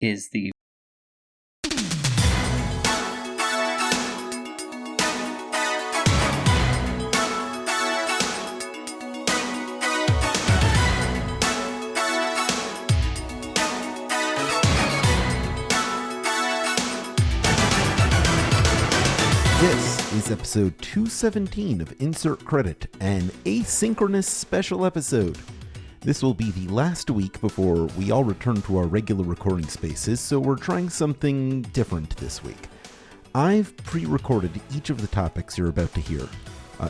is the This is episode 217 of Insert Credit, an asynchronous special episode. This will be the last week before we all return to our regular recording spaces, so we're trying something different this week. I've pre-recorded each of the topics you're about to hear,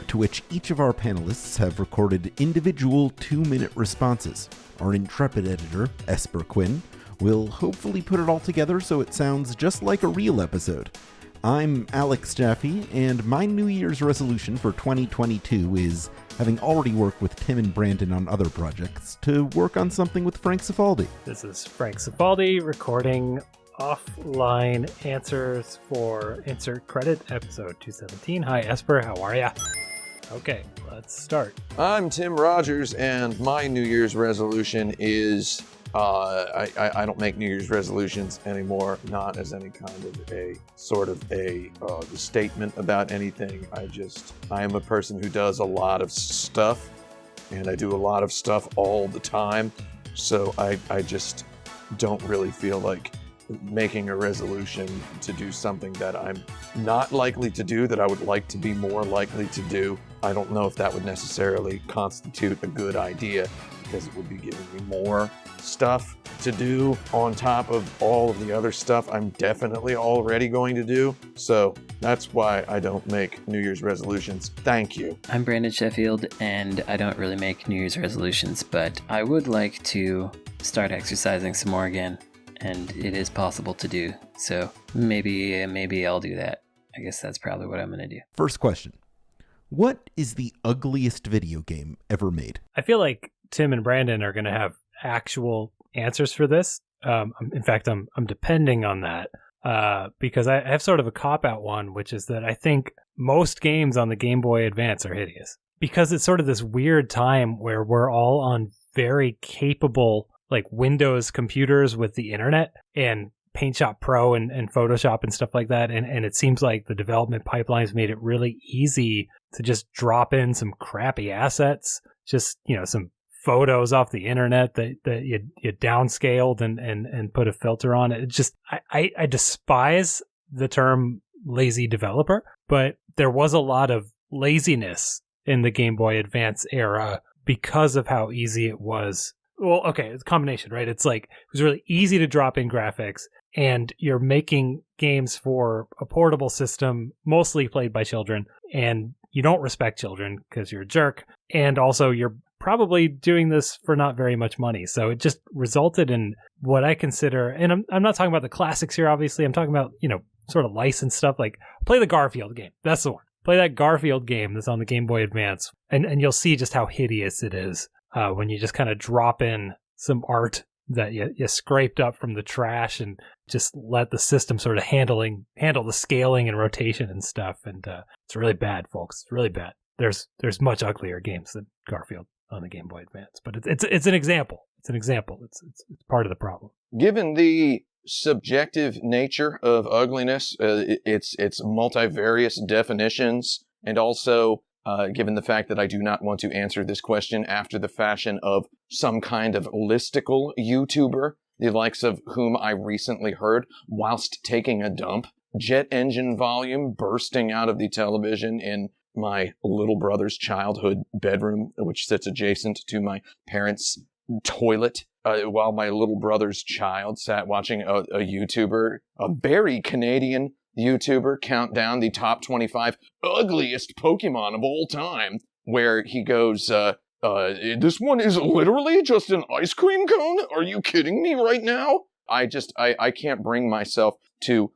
to which each of our panelists have recorded individual 2-minute responses. Our intrepid editor, Esper Quinn, will hopefully put it all together so it sounds just like a real episode. I'm Alex Jaffe, and my New Year's resolution for 2022 is, having already worked with Tim and Brandon on other projects, to work on something with Frank Cifaldi. This is Frank Cifaldi recording offline answers for Insert Credit, episode 217. Hi, Esper. How are ya? Okay, let's start. I'm Tim Rogers, and my New Year's resolution is I don't make New Year's resolutions anymore, not as any kind of a sort of a statement about anything. I am a person who does a lot of stuff, and I do a lot of stuff all the time, so I just don't really feel like making a resolution to do something that I'm not likely to do, that I would like to be more likely to do. I don't know if that would necessarily constitute a good idea, because it would be giving me more stuff to do on top of all of the other stuff I'm definitely already going to do. So that's why I don't make New Year's resolutions. Thank you. I'm Brandon Sheffield, and I don't really make New Year's resolutions, but I would like to start exercising some more again, and it is possible to do. So maybe I'll do that. I guess that's probably what I'm going to do. First question. What is the ugliest video game ever made? I feel like Tim and Brandon are going to have actual answers for this. In fact, I'm depending on that because I have sort of a cop-out one, which is that I think most games on the Game Boy Advance are hideous because it's sort of this weird time where we're all on very capable like Windows computers with the internet and Paint Shop Pro and Photoshop and stuff like that. And it seems like the development pipelines made it really easy to just drop in some crappy assets, just, some photos off the internet that you downscaled and put a filter on it. It just, I despise the term lazy developer, but there was a lot of laziness in the Game Boy Advance era because of how easy it was. Well, okay, it's a combination, right? It's like, it was really easy to drop in graphics, and you're making games for a portable system, mostly played by children, and you don't respect children because you're a jerk, and also you're probably doing this for not very much money. So it just resulted in what I consider, and I'm not talking about the classics here, obviously, I'm talking about, sort of licensed stuff, like play the Garfield game. That's the one. Play that Garfield game that's on the Game Boy Advance, and you'll see just how hideous it is. When you just kind of drop in some art that you scraped up from the trash and just let the system sort of handle the scaling and rotation and stuff. And it's really bad, folks. It's really bad. There's much uglier games than Garfield on the Game Boy Advance, but it's an example. It's an example. It's part of the problem. Given the subjective nature of ugliness, its multivarious definitions, and also given the fact that I do not want to answer this question after the fashion of some kind of listicle YouTuber, the likes of whom I recently heard whilst taking a dump, jet engine volume bursting out of the television in my little brother's childhood bedroom, which sits adjacent to my parents' toilet, while my little brother's child sat watching a YouTuber, a very Canadian YouTuber, count down the top 25 ugliest Pokemon of all time, where he goes, this one is literally just an ice cream cone? Are you kidding me right now? I can't bring myself to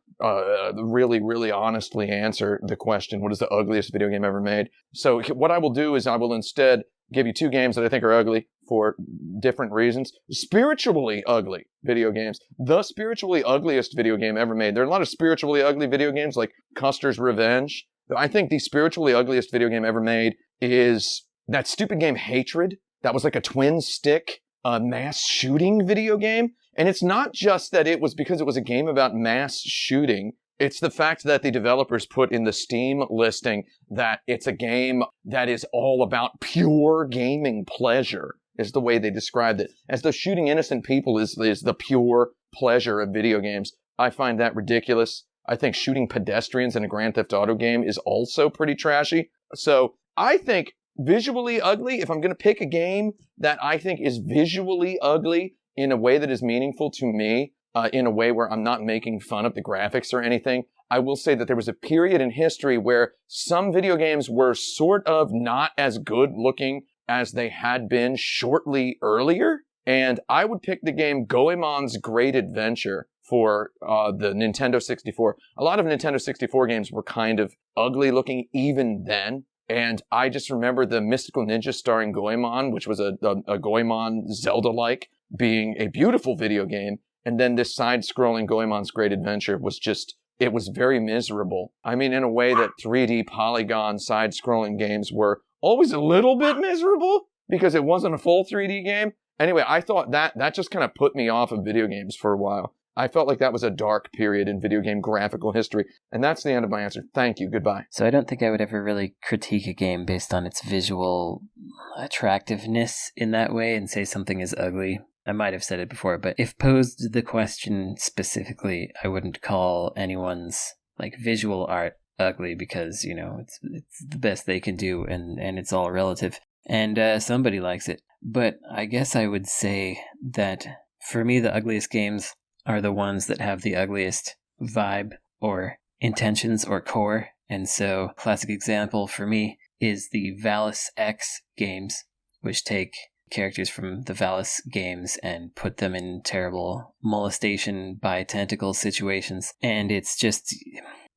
really, really honestly answer the question, what is the ugliest video game ever made? So what I will do is I will instead give you two games that I think are ugly for different reasons. Spiritually ugly video games. The spiritually ugliest video game ever made. There are a lot of spiritually ugly video games like Custer's Revenge. I think the spiritually ugliest video game ever made is that stupid game Hatred. That was like a twin stick mass shooting video game. And it's not just that it was because it was a game about mass shooting. It's the fact that the developers put in the Steam listing that it's a game that is all about pure gaming pleasure, is the way they described it. As though shooting innocent people is the pure pleasure of video games. I find that ridiculous. I think shooting pedestrians in a Grand Theft Auto game is also pretty trashy. So I think visually ugly, if I'm going to pick a game that I think is visually ugly in a way that is meaningful to me, in a way where I'm not making fun of the graphics or anything, I will say that there was a period in history where some video games were sort of not as good looking as they had been shortly earlier. And I would pick the game Goemon's Great Adventure for the Nintendo 64. A lot of Nintendo 64 games were kind of ugly looking even then. And I just remember the Mystical Ninja starring Goemon, which was a Goemon Zelda-like, being a beautiful video game. And then this side-scrolling Goemon's Great Adventure was just, it was very miserable. I mean, in a way that 3D polygon side-scrolling games were always a little bit miserable because it wasn't a full 3D game. Anyway, I thought that just kind of put me off of video games for a while. I felt like that was a dark period in video game graphical history. And that's the end of my answer. Thank you. Goodbye. So I don't think I would ever really critique a game based on its visual attractiveness in that way and say something is ugly. I might have said it before, but if posed the question specifically, I wouldn't call anyone's visual art ugly because, it's the best they can do and it's all relative. And somebody likes it. But I guess I would say that for me, the ugliest games are the ones that have the ugliest vibe or intentions or core. And so, classic example for me is the Valis X games, which take characters from the Valis games and put them in terrible molestation by tentacle situations. And it's just,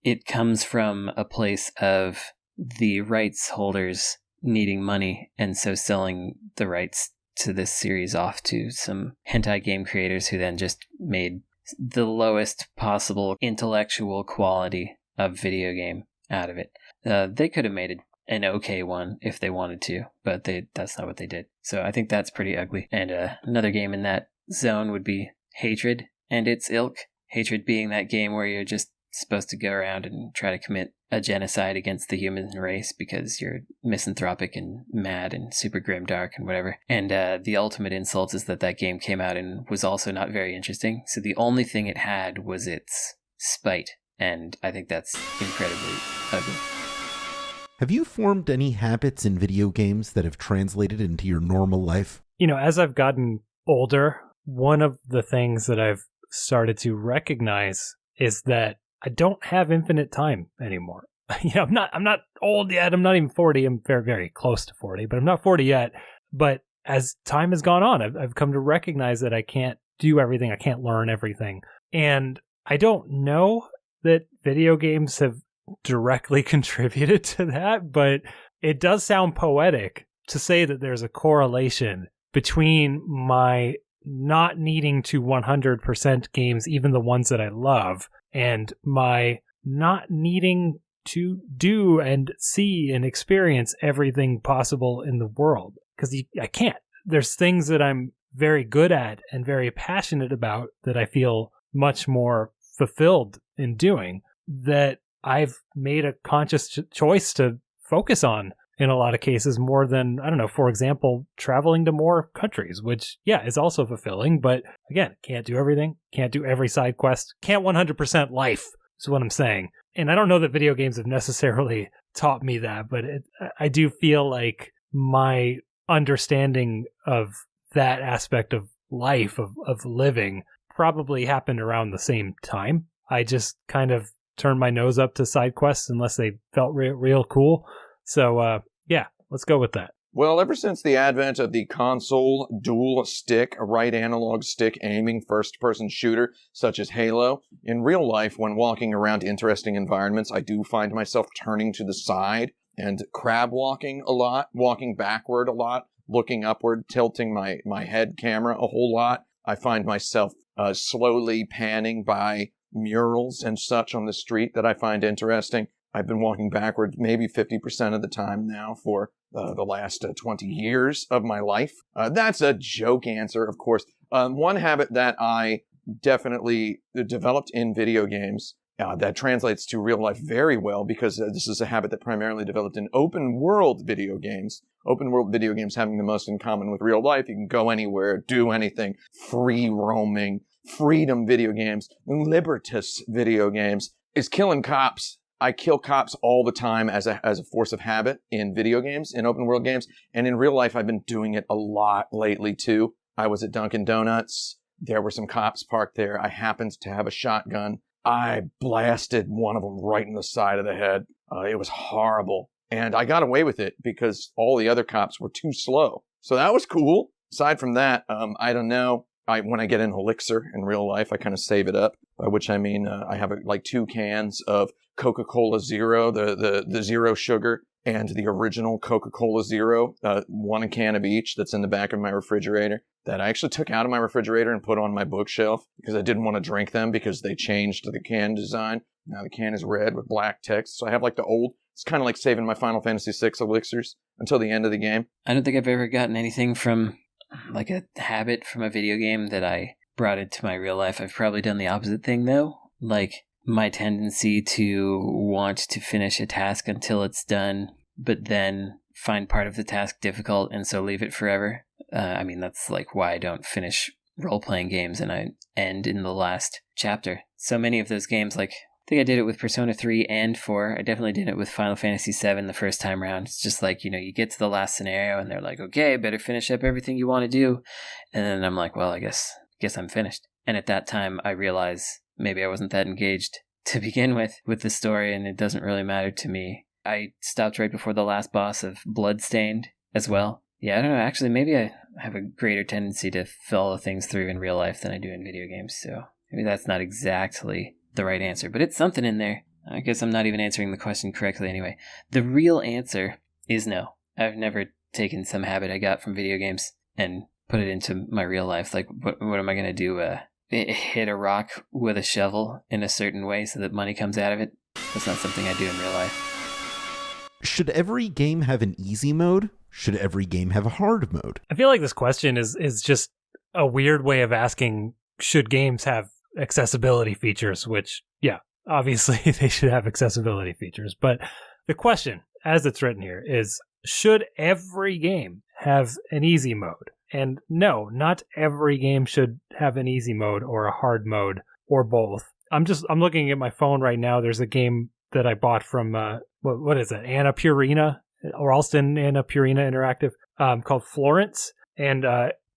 it comes from a place of the rights holders needing money, and so selling the rights to this series off to some hentai game creators who then just made the lowest possible intellectual quality of video game out of it. They could have made an okay one if they wanted to, but that's not what they did. So I think that's pretty ugly. And another game in that zone would be Hatred and its ilk. Hatred being that game where you're just supposed to go around and try to commit a genocide against the human race because you're misanthropic and mad and super grimdark and whatever. And the ultimate insult is that game came out and was also not very interesting. So the only thing it had was its spite. And I think that's incredibly ugly. Have you formed any habits in video games that have translated into your normal life? As I've gotten older, one of the things that I've started to recognize is that I don't have infinite time anymore. I'm not old yet. I'm not even 40. I'm very, very close to 40, but I'm not 40 yet. But as time has gone on, I've come to recognize that I can't do everything. I can't learn everything. And I don't know that video games have directly contributed to that, but it does sound poetic to say that there's a correlation between my not needing to 100% games, even the ones that I love, and my not needing to do and see and experience everything possible in the world. Because I can't. There's things that I'm very good at and very passionate about that I feel much more fulfilled in doing, that I've made a conscious choice to focus on in a lot of cases more than, I don't know, for example, traveling to more countries, which, yeah, is also fulfilling. But again, can't do everything, can't do every side quest, can't 100% life is what I'm saying. And I don't know that video games have necessarily taught me that, but I do feel like my understanding of that aspect of life, of living, probably happened around the same time. I just kind of turned my nose up to side quests unless they felt real cool. So, yeah, let's go with that. Well, ever since the advent of the console dual stick, a right analog stick aiming first-person shooter such as Halo, in real life, when walking around interesting environments, I do find myself turning to the side and crab walking a lot, walking backward a lot, looking upward, tilting my head camera a whole lot. I find myself slowly panning by murals and such on the street that I find interesting. I've been walking backward maybe 50% of the time now for the last 20 years of my life. That's a joke answer, of course. One habit that I definitely developed in video games that translates to real life very well, because this is a habit that primarily developed in open world video games. Open world video games having the most in common with real life. You can go anywhere, do anything, free roaming, freedom video games, libertas video games, is killing cops. I kill cops all the time as a force of habit in video games, in open world games. And in real life, I've been doing it a lot lately too. I was at Dunkin' Donuts. There were some cops parked there. I happened to have a shotgun. I blasted one of them right in the side of the head. It was horrible. And I got away with it because all the other cops were too slow. So that was cool. Aside from that, I don't know. When I get an elixir in real life, I kind of save it up, by which I mean I have like 2 cans of Coca-Cola Zero, the zero sugar, and the original Coca-Cola Zero, 1 can of each that's in the back of my refrigerator, that I actually took out of my refrigerator and put on my bookshelf because I didn't want to drink them because they changed the can design. Now the can is red with black text. So I have like the old, it's kind of like saving my Final Fantasy VI elixirs until the end of the game. I don't think I've ever gotten anything from like a habit from a video game that I brought into my real life. I've probably done the opposite thing though. Like my tendency to want to finish a task until it's done, but then find part of the task difficult and so leave it forever. I mean, that's like why I don't finish role-playing games and I end in the last chapter. So many of those games, like I think I did it with Persona 3 and 4. I definitely did it with Final Fantasy 7 the first time around. It's just like, you get to the last scenario and they're like, okay, better finish up everything you want to do. And then I'm like, well, I guess I'm finished. And at that time, I realize maybe I wasn't that engaged to begin with the story, and it doesn't really matter to me. I stopped right before the last boss of Bloodstained as well. Yeah, I don't know. Actually, maybe I have a greater tendency to follow things through in real life than I do in video games. So maybe that's not exactly the right answer, but it's something in there. I guess I'm not even answering the question correctly anyway. The real answer is no. I've never taken some habit I got from video games and put it into my real life. Like, what am I going to do? Hit a rock with a shovel in a certain way so that money comes out of it? That's not something I do in real life. Should every game have an easy mode? Should every game have a hard mode? I feel like this question is just a weird way of asking, should games have accessibility features? Which, yeah, obviously they should have accessibility features. But the question, as it's written here, is should every game have an easy mode? And no, not every game should have an easy mode or a hard mode or both. I'm looking at my phone right now. There's a game that I bought from, what is it? Annapurna, Ralston Annapurna Interactive, called Florence. And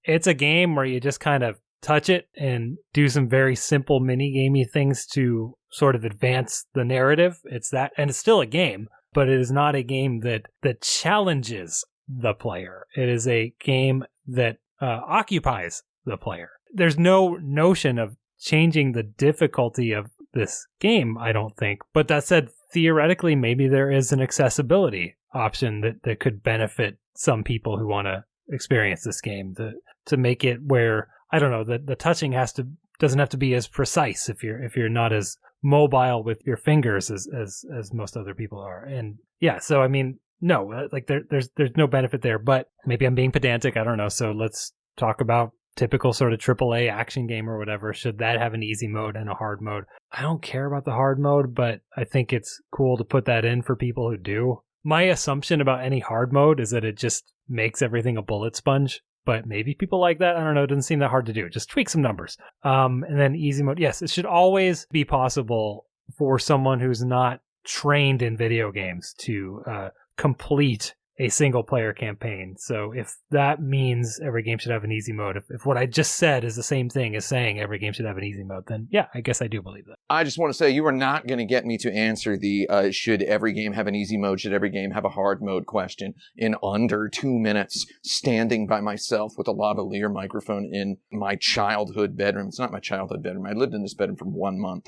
it's a game where you just kind of touch it and do some very simple mini-gamey things to sort of advance the narrative. It's that, and it's still a game, but it is not a game that challenges the player. It is a game that occupies the player. There's no notion of changing the difficulty of this game, I don't think. But that said, theoretically, maybe there is an accessibility option that could benefit some people who want to experience this game to make it where, I don't know, the touching doesn't have to be as precise if you're not as mobile with your fingers as most other people are. And yeah, so I mean, no, like there's no benefit there, but maybe I'm being pedantic. I don't know. So let's talk about typical sort of AAA action game or whatever. Should that have an easy mode and a hard mode? I don't care about the hard mode, but I think it's cool to put that in for people who do. My assumption about any hard mode is that it just makes everything a bullet sponge, but maybe people like that. I don't know. It doesn't seem that hard to do. Just tweak some numbers. And then easy mode. Yes, it should always be possible for someone who's not trained in video games to complete a single player campaign. So if that means every game should have an easy mode, if what I just said is the same thing as saying every game should have an easy mode, then yeah, I guess I do believe that. I just want to say you are not going to get me to answer the should every game have an easy mode, should every game have a hard mode question in under 2 minutes, standing by myself with a lavalier microphone in my childhood bedroom. It's not my childhood bedroom. I lived in this bedroom for 1 month.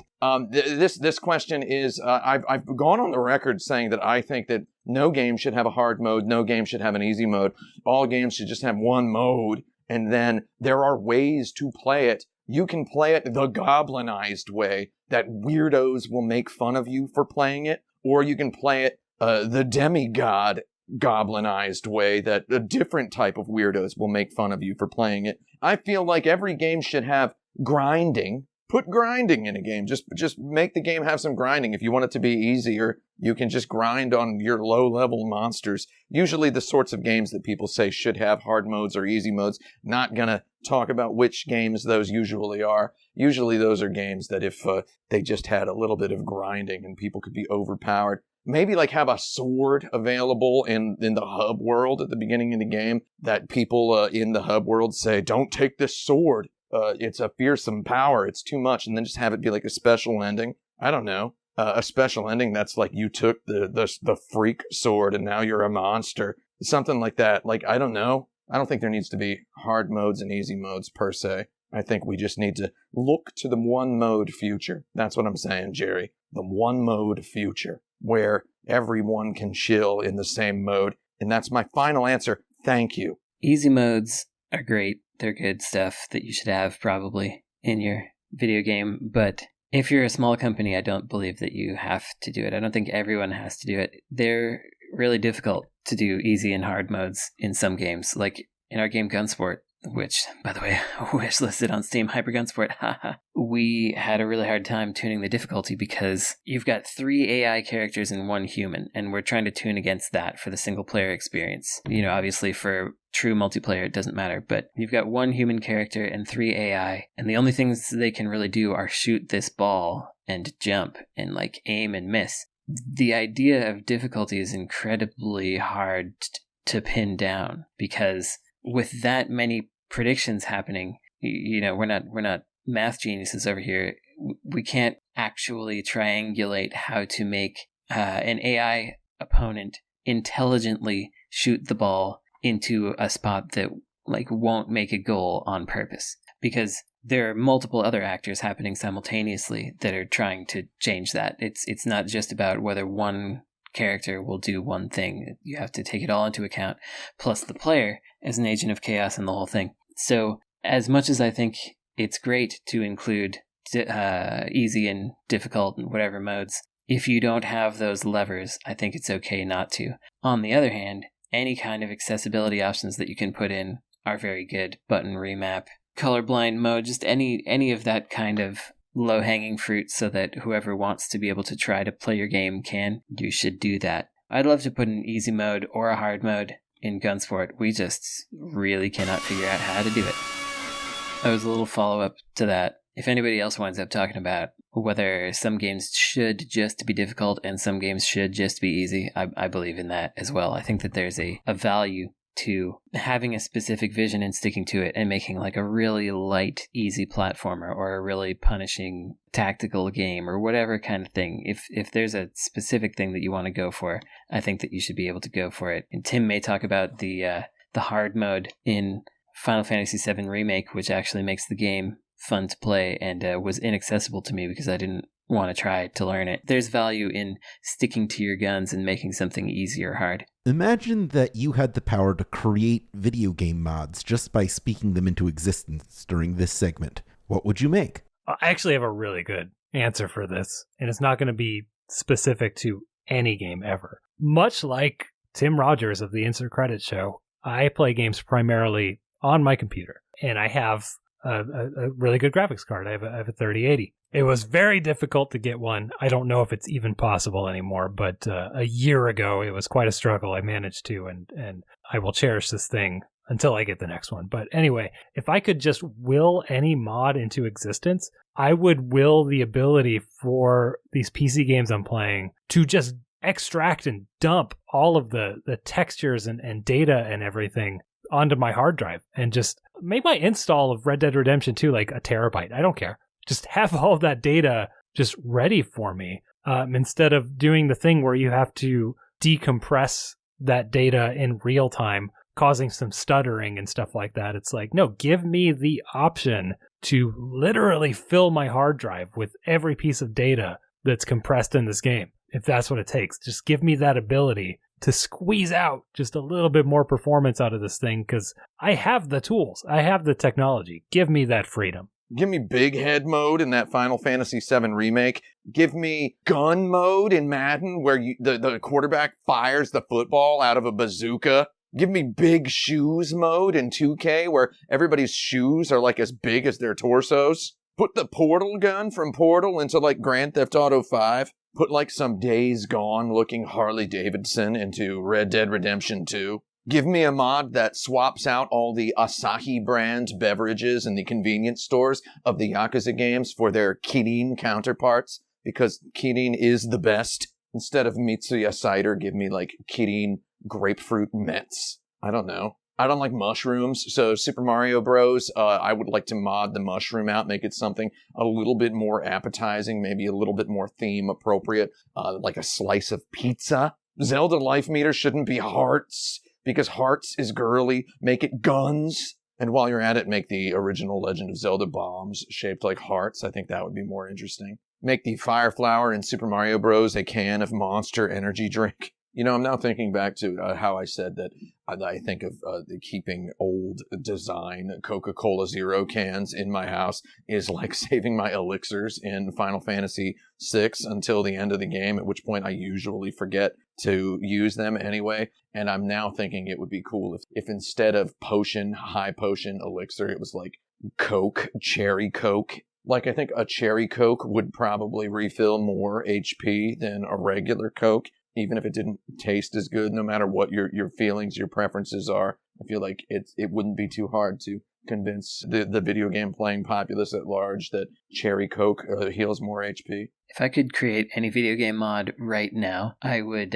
This question is, I've gone on the record saying that I think that no game should have a hard mode. No game should have an easy mode. All games should just have one mode. And then there are ways to play it. You can play it the goblinized way that weirdos will make fun of you for playing it. Or you can play it the demigod goblinized way that a different type of weirdos will make fun of you for playing it. I feel like every game should have grinding. Put grinding in a game. Just make the game have some grinding. If you want it to be easier, you can just grind on your low-level monsters. Usually the sorts of games that people say should have hard modes or easy modes. Not gonna talk about which games those usually are. Usually those are games that if they just had a little bit of grinding and people could be overpowered. Maybe like have a sword available in the hub world at the beginning of the game that people in the hub world say, don't take this sword. It's a fearsome power. It's too much. And then just have it be like a special ending. I don't know. A special ending that's like you took the freak sword and now you're a monster. Something like that. Like, I don't know. I don't think there needs to be hard modes and easy modes per se. I think we just need to look to the one mode future. That's what I'm saying, Jerry. The one mode future where everyone can chill in the same mode. And that's my final answer. Thank you. Easy modes are great. They're good stuff that you should have probably in your video game. But if you're a small company, I don't believe that you have to do it. I don't think everyone has to do it. They're really difficult to do easy and hard modes in some games. Like in our game Gunsport, which, by the way, wish listed on Steam, Hyper Gunsport, we had a really hard time tuning the difficulty because you've got 3 AI characters and 1 human, and we're trying to tune against that for the single player experience. You know, obviously for true multiplayer, it doesn't matter, but you've got 1 human character and 3 AI, and the only things they can really do are shoot this ball and jump and like aim and miss. The idea of difficulty is incredibly hard to pin down because with that many predictions happening, you know, we're not math geniuses over here. We can't actually triangulate how to make an AI opponent intelligently shoot the ball into a spot that like won't make a goal on purpose, because there are multiple other actors happening simultaneously that are trying to change that. It's not just about whether one character will do one thing. You have to take it all into account, plus the player as an agent of chaos in the whole thing. So as much as I think it's great to include easy and difficult and whatever modes, if you don't have those levers, I think it's okay not to. On the other hand, any kind of accessibility options that you can put in are very good. Button remap, colorblind mode, just any of that kind of low-hanging fruit so that whoever wants to be able to try to play your game can. You should do that. I'd love to put an easy mode or a hard mode in Gunsport. We just really cannot figure out how to do it. That was a little follow-up to that. If anybody else winds up talking about whether some games should just be difficult and some games should just be easy, I believe in that as well. I think that there's a value to having a specific vision and sticking to it and making like a really light, easy platformer or a really punishing tactical game or whatever kind of thing. If there's a specific thing that you want to go for, I think that you should be able to go for it. And Tim may talk about the hard mode in Final Fantasy VII Remake, which actually makes the game fun to play and was inaccessible to me because I didn't want to try to learn it. There's value in sticking to your guns and making something easy or hard. Imagine that you had the power to create video game mods just by speaking them into existence during this segment. What would you make? I actually have a really good answer for this, and it's not going to be specific to any game ever. Much like Tim Rogers of the Insert Credit Show, I play games primarily on my computer, and I have a really good graphics card. I have a 3080. It was very difficult to get one. I don't know if it's even possible anymore, but a year ago, it was quite a struggle. I managed to, and I will cherish this thing until I get the next one. But anyway, if I could just will any mod into existence, I would will the ability for these PC games I'm playing to just extract and dump all of the textures and data and everything onto my hard drive and just make my install of Red Dead Redemption 2 like a terabyte. I don't care. Just have all of that data just ready for me instead of doing the thing where you have to decompress that data in real time, causing some stuttering and stuff like that. It's like, no, give me the option to literally fill my hard drive with every piece of data that's compressed in this game. If that's what it takes, just give me that ability to squeeze out just a little bit more performance out of this thing, because I have the tools. I have the technology. Give me that freedom. Give me big head mode in that Final Fantasy VII Remake. Give me gun mode in Madden where the quarterback fires the football out of a bazooka Give me big shoes mode in 2K where everybody's shoes are like as big as their torsos. Put the portal gun from Portal into like Grand Theft Auto 5. Put like some Days Gone looking Harley Davidson into Red Dead Redemption 2. Give me a mod that swaps out all the Asahi brand beverages in the convenience stores of the Yakuza games for their Kirin counterparts, because Kirin is the best. Instead of Mitsuya cider, give me like Kirin grapefruit Mets. I don't know. I don't like mushrooms, so Super Mario Bros. I would like to mod the mushroom out, make it something a little bit more appetizing, maybe a little bit more theme appropriate, like a slice of pizza. Zelda Life Meter shouldn't be hearts, because hearts is girly. Make it guns. And while you're at it, make the original Legend of Zelda bombs shaped like hearts. I think that would be more interesting. Make the Fire Flower in Super Mario Bros. A can of Monster energy drink. You know, I'm now thinking back to how I said that I think of keeping old design Coca-Cola Zero cans in my house is like saving my elixirs in Final Fantasy VI until the end of the game, at which point I usually forget to use them anyway. And I'm now thinking it would be cool if instead of potion, high potion elixir, it was like Coke, cherry Coke. Like, I think a cherry Coke would probably refill more HP than a regular Coke, even if it didn't taste as good, no matter what your feelings, your preferences are. I feel like it wouldn't be too hard to convince the video game playing populace at large that cherry Coke heals more HP. If I could create any video game mod right now, I would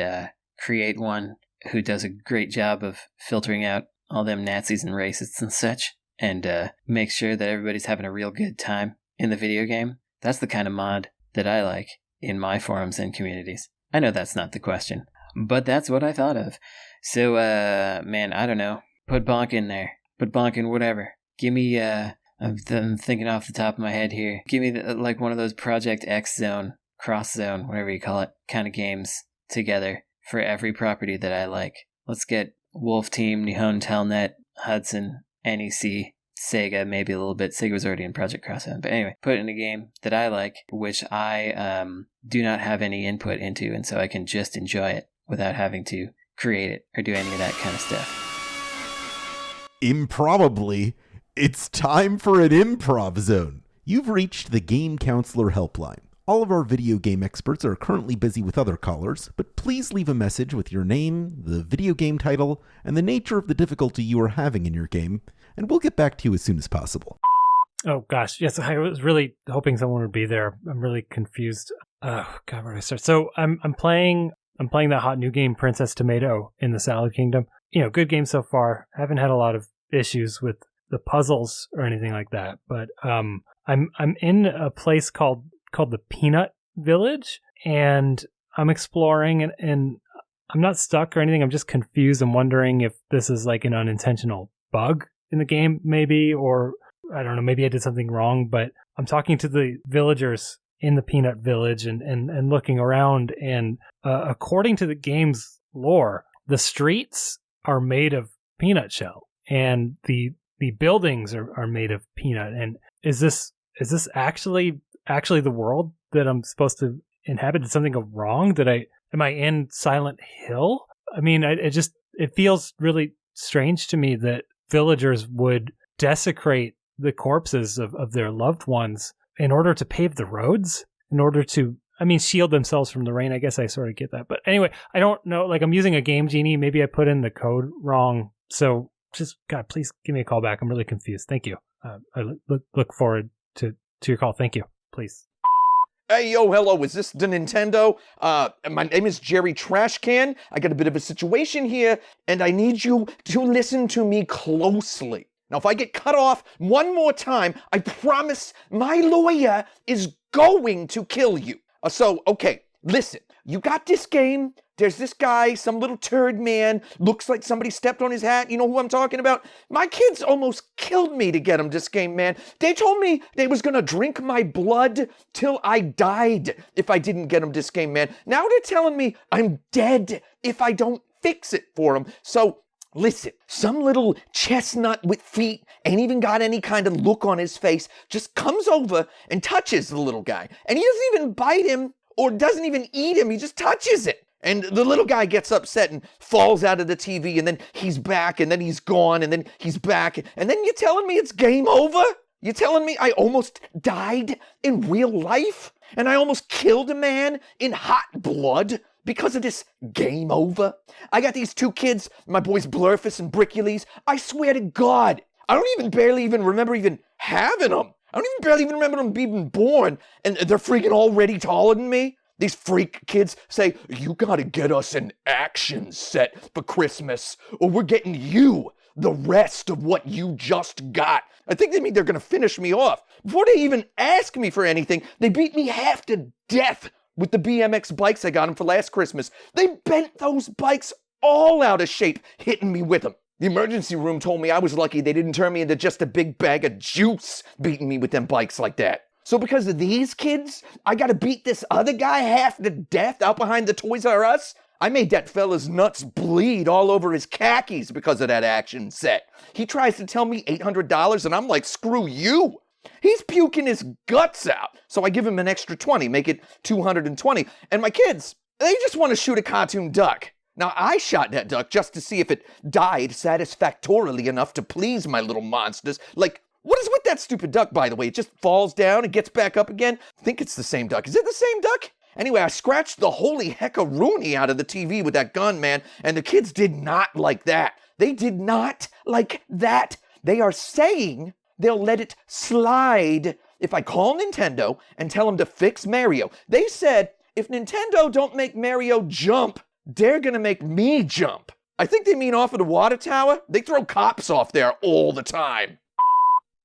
create one who does a great job of filtering out all them Nazis and racists and such, and make sure that everybody's having a real good time in the video game. That's the kind of mod that I like in my forums and communities. I know that's not the question, but that's what I thought of. So, man, I don't know. Put bonk in there. Put bonk in whatever. Give me, I'm thinking off the top of my head here. Give me like one of those Project X Zone, Cross Zone, whatever you call it, kind of games together for every property that I like. Let's get Wolf Team, Nihon Telnet, Hudson, NEC, Sega, maybe a little bit. Sega was already in Project Cross Zone. But anyway, put it in a game that I like, which I do not have any input into, and so I can just enjoy it without having to create it or do any of that kind of stuff. Improbably, it's time for an improv zone. You've reached the Game Counselor Helpline. All of our video game experts are currently busy with other callers, but please leave a message with your name, the video game title, and the nature of the difficulty you are having in your game, and we'll get back to you as soon as possible. Oh gosh, yes, I was really hoping someone would be there. I'm really confused. Oh god, where do I start? So I'm playing that hot new game, Princess Tomato in the Salad Kingdom. You know, good game so far. Haven't had a lot of issues with the puzzles or anything like that. But I'm in a place called the Peanut Village, and I'm exploring, and I'm not stuck or anything. I'm just confused. I'm wondering if this is like an unintentional bug in the game, maybe, or I don't know, maybe I did something wrong. But I'm talking to the villagers in the Peanut Village and looking around, and according to the game's lore, the streets are made of peanut shell, and the buildings are made of peanut. And is this actually the world that I'm supposed to inhabit? Did something go wrong? Am I in Silent Hill? I mean, it feels really strange to me that villagers would desecrate the corpses of their loved ones in order to pave the roads, in order to, shield themselves from the rain. I guess I sort of get that. But anyway, I don't know. Like, I'm using a Game Genie. Maybe I put in the code wrong. So just, God, please give me a call back. I'm really confused. Thank you. I look forward to your call. Thank you. Please. Hey, yo, hello, is this the Nintendo? My name is Jerry Trashcan. I got a bit of a situation here, and I need you to listen to me closely. Now, if I get cut off one more time, I promise my lawyer is going to kill you. Okay, listen. You got this game. There's this guy, some little turd man, looks like somebody stepped on his hat. You know who I'm talking about? My kids almost killed me to get him this game, man. They told me they was gonna drink my blood till I died if I didn't get him this game, man. Now they're telling me I'm dead if I don't fix it for him. So, listen, some little chestnut with feet, ain't even got any kind of look on his face, just comes over and touches the little guy. And he doesn't even bite him or doesn't even eat him. He just touches it. And the little guy gets upset and falls out of the TV, and then he's back, and then he's gone, and then he's back. And then you're telling me it's game over? You're telling me I almost died in real life? And I almost killed a man in hot blood because of this game over? I got these 2 kids, my boys Blurfus and Brickules. I swear to God, I don't barely even remember even having them. I don't barely even remember them being born, and they're freaking already taller than me. These freak kids say, you gotta get us an action set for Christmas, or we're getting you the rest of what you just got. I think they mean they're gonna finish me off. Before they even ask me for anything, they beat me half to death with the BMX bikes I got them for last Christmas. They bent those bikes all out of shape, hitting me with them. The emergency room told me I was lucky they didn't turn me into just a big bag of juice beating me with them bikes like that. So because of these kids, I gotta beat this other guy half to death out behind the Toys R Us? I made that fella's nuts bleed all over his khakis because of that action set. He tries to tell me $800 and I'm like, screw you. He's puking his guts out. So I give him an extra 20, make it 220. And my kids, they just want to shoot a cartoon duck. Now, I shot that duck just to see if it died satisfactorily enough to please my little monsters. Like, what is with that stupid duck, by the way? It just falls down and gets back up again? I think it's the same duck. Is it the same duck? Anyway, I scratched the holy heckaroony out of the TV with that gun, man, and the kids did not like that. They did not like that. They are saying they'll let it slide if I call Nintendo and tell them to fix Mario. They said, if Nintendo don't make Mario jump, they're gonna make me jump. I think they mean off of the water tower. They throw cops off there all the time.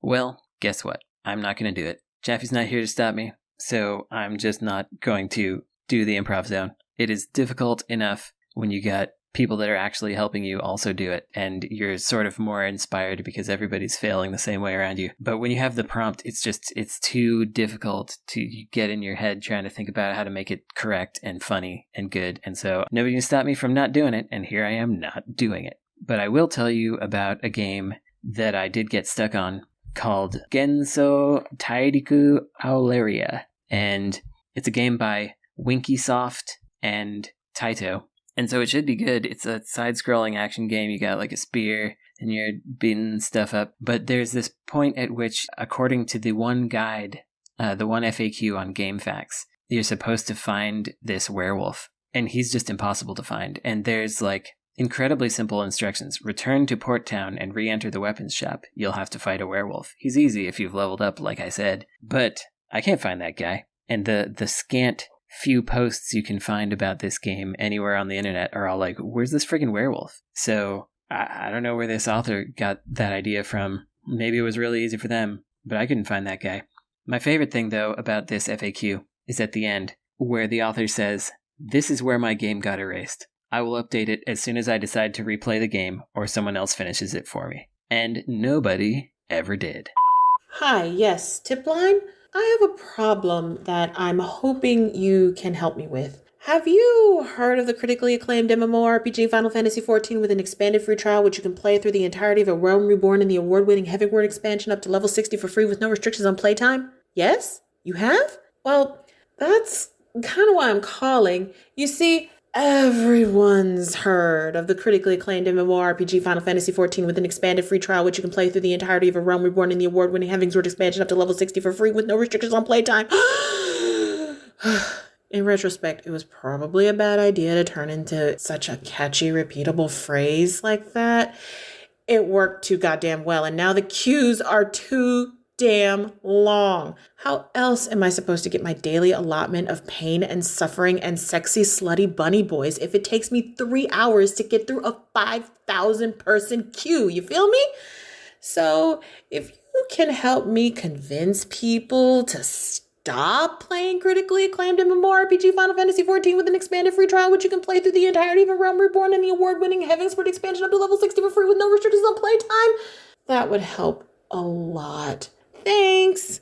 Well, guess what? I'm not going to do it. Chaffee's not here to stop me, so I'm just not going to do the improv zone. It is difficult enough when you got people that are actually helping you also do it, and you're sort of more inspired because everybody's failing the same way around you. But when you have the prompt, it's too difficult to get in your head trying to think about how to make it correct and funny and good. And so nobody can stop me from not doing it, and here I am not doing it. But I will tell you about a game that I did get stuck on called Genso Tairiku Aularia. And it's a game by Winkysoft and Taito. And so it should be good. It's a side-scrolling action game. You got like a spear and you're beating stuff up. But there's this point at which, according to the one guide, the one FAQ on GameFAQs, you're supposed to find this werewolf. And he's just impossible to find. And there's like incredibly simple instructions. Return to Port Town and re-enter the weapons shop. You'll have to fight a werewolf. He's easy if you've leveled up, like I said. But I can't find that guy. And the scant few posts you can find about this game anywhere on the internet are all like, where's this friggin' werewolf? So I don't know where this author got that idea from. Maybe it was really easy for them, but I couldn't find that guy. My favorite thing, though, about this FAQ is at the end, where the author says, "This is where my game got erased. I will update it as soon as I decide to replay the game or someone else finishes it for me." And nobody ever did. Hi, yes, Tipline? I have a problem that I'm hoping you can help me with. Have you heard of the critically acclaimed MMORPG Final Fantasy XIV with an expanded free trial which you can play through the entirety of A Realm Reborn and the award-winning Heavenward expansion up to level 60 for free with no restrictions on playtime? Yes? You have? Well, that's kind of why I'm calling. You see, everyone's heard of the critically acclaimed MMORPG Final Fantasy XIV with an expanded free trial which you can play through the entirety of A Realm Reborn and the award-winning Heavenward expansion up to level 60 for free with no restrictions on playtime. In retrospect, it was probably a bad idea to turn into such a catchy, repeatable phrase like that. It worked too goddamn well, and now the queues are too damn long. How else am I supposed to get my daily allotment of pain and suffering and sexy slutty bunny boys if it takes me 3 hours to get through a 5,000 person queue? You feel me? So if you can help me convince people to stop playing critically acclaimed MMORPG Final Fantasy XIV with an expanded free trial which you can play through the entirety of A Realm Reborn and the award-winning Heavenward expansion up to level 60 for free with no restrictions on playtime, that would help a lot. Thanks.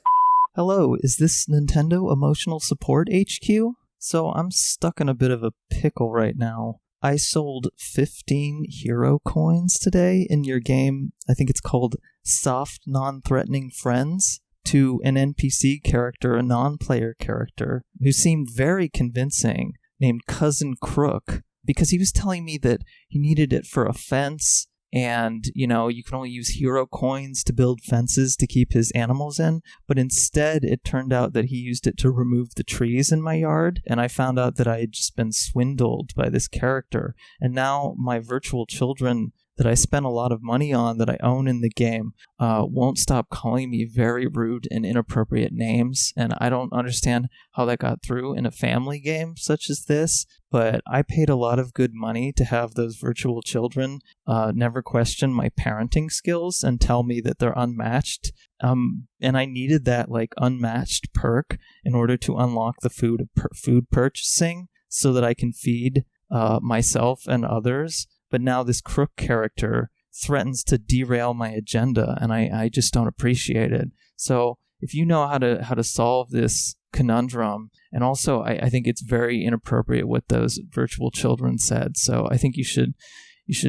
Hello, is this Nintendo Emotional Support HQ? So I'm stuck in a bit of a pickle right now. I sold 15 hero coins today in your game, I think it's called Soft Non-Threatening Friends, to an NPC character, a non-player character, who seemed very convincing. named Cousin Crook because he was telling me that he needed it for a fence. And, you can only use hero coins to build fences to keep his animals in. But instead, it turned out that he used it to remove the trees in my yard. And I found out that I had just been swindled by this character. And now my virtual children that I spent a lot of money on that I own in the game won't stop calling me very rude and inappropriate names. And I don't understand how that got through in a family game such as this. But I paid a lot of good money to have those virtual children never question my parenting skills and tell me that they're unmatched. And I needed that unmatched perk in order to unlock the food purchasing so that I can feed myself and others. But now this Crook character threatens to derail my agenda, and I just don't appreciate it. So if you know how to solve this conundrum, and also I think it's very inappropriate what those virtual children said. So I think you should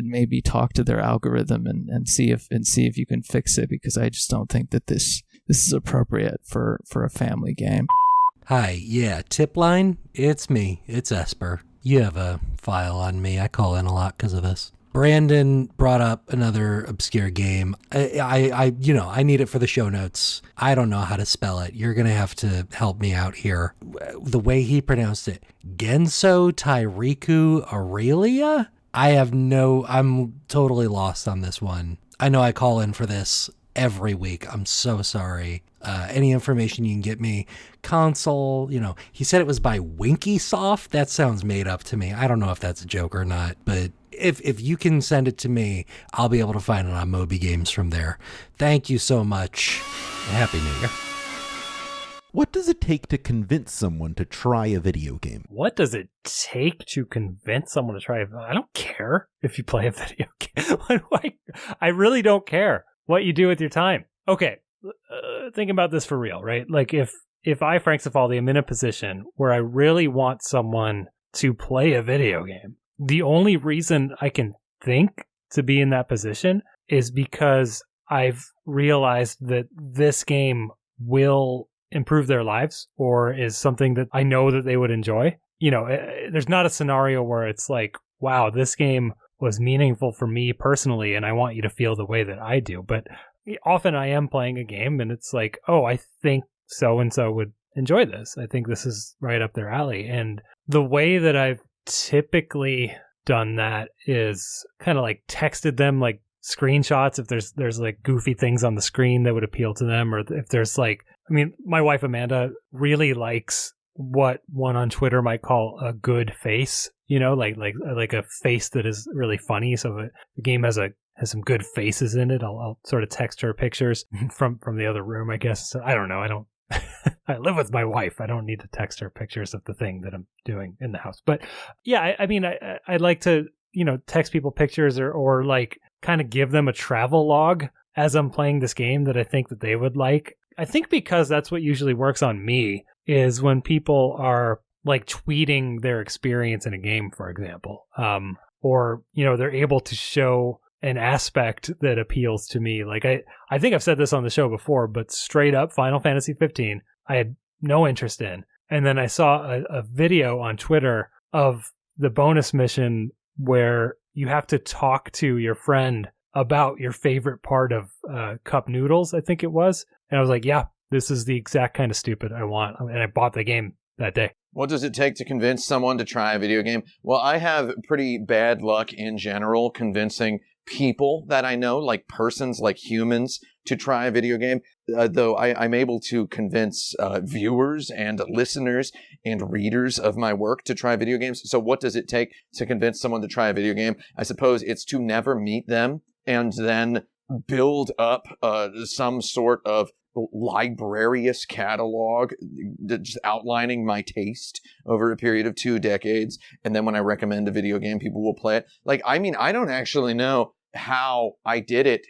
maybe talk to their algorithm and see if you can fix it, because I just don't think that this is appropriate for a family game. Hi, yeah, tip line, it's me, it's Esper. You have a file on me. I call in a lot because of this. Brandon brought up another obscure game. I need it for the show notes. I don't know how to spell it. You're going to have to help me out here. The way he pronounced it, Genso Tairiku Aurelia? I'm totally lost on this one. I know I call in for this every week. I'm so sorry. Any information you can get me. Console, he said it was by Winkysoft. That sounds made up to me. I don't know if that's a joke or not, but if you can send it to me, I'll be able to find it on Moby Games from there. Thank you so much. Happy New Year. What does it take to convince someone to try a video game? What does it take to convince someone to try? I don't care if you play a video game. I really don't care what you do with your time. Okay, think about this for real, right? Like if I, Frank Cifaldi, am in a position where I really want someone to play a video game, the only reason I can think to be in that position is because I've realized that this game will improve their lives or is something that I know that they would enjoy. There's not a scenario where it's like, wow, this game was meaningful for me personally and I want you to feel the way that I do. But often I am playing a game and it's like, oh, I think so-and-so would enjoy this. I think this is right up their alley. And the way that I've typically done that is kind of like texted them like screenshots if there's like goofy things on the screen that would appeal to them, or if there's my wife Amanda really likes what one on Twitter might call a good face, like a face that is really funny. So the game has some good faces in it. I'll sort of text her pictures from the other room, I guess. So I don't know. I live with my wife. I don't need to text her pictures of the thing that I'm doing in the house. But yeah, I like to, text people pictures or like kind of give them a travel log as I'm playing this game that I think that they would like. I think because that's what usually works on me is when people are like tweeting their experience in a game, for example, or, they're able to show an aspect that appeals to me. Like I think I've said this on the show before, but straight up Final Fantasy 15, I had no interest in. And then I saw a video on Twitter of the bonus mission where you have to talk to your friend about your favorite part of Cup Noodles, I think it was. And I was like, yeah, this is the exact kind of stupid I want. And I bought the game that day. What does it take to convince someone to try a video game? Well, I have pretty bad luck in general convincing people that I know, like persons, like humans, to try a video game. Though I'm able to convince viewers and listeners and readers of my work to try video games. So what does it take to convince someone to try a video game? I suppose it's to never meet them and then build up some sort of librarious catalog just outlining my taste over a period of 2 decades. And then when I recommend a video game, people will play it. I don't actually know how I did it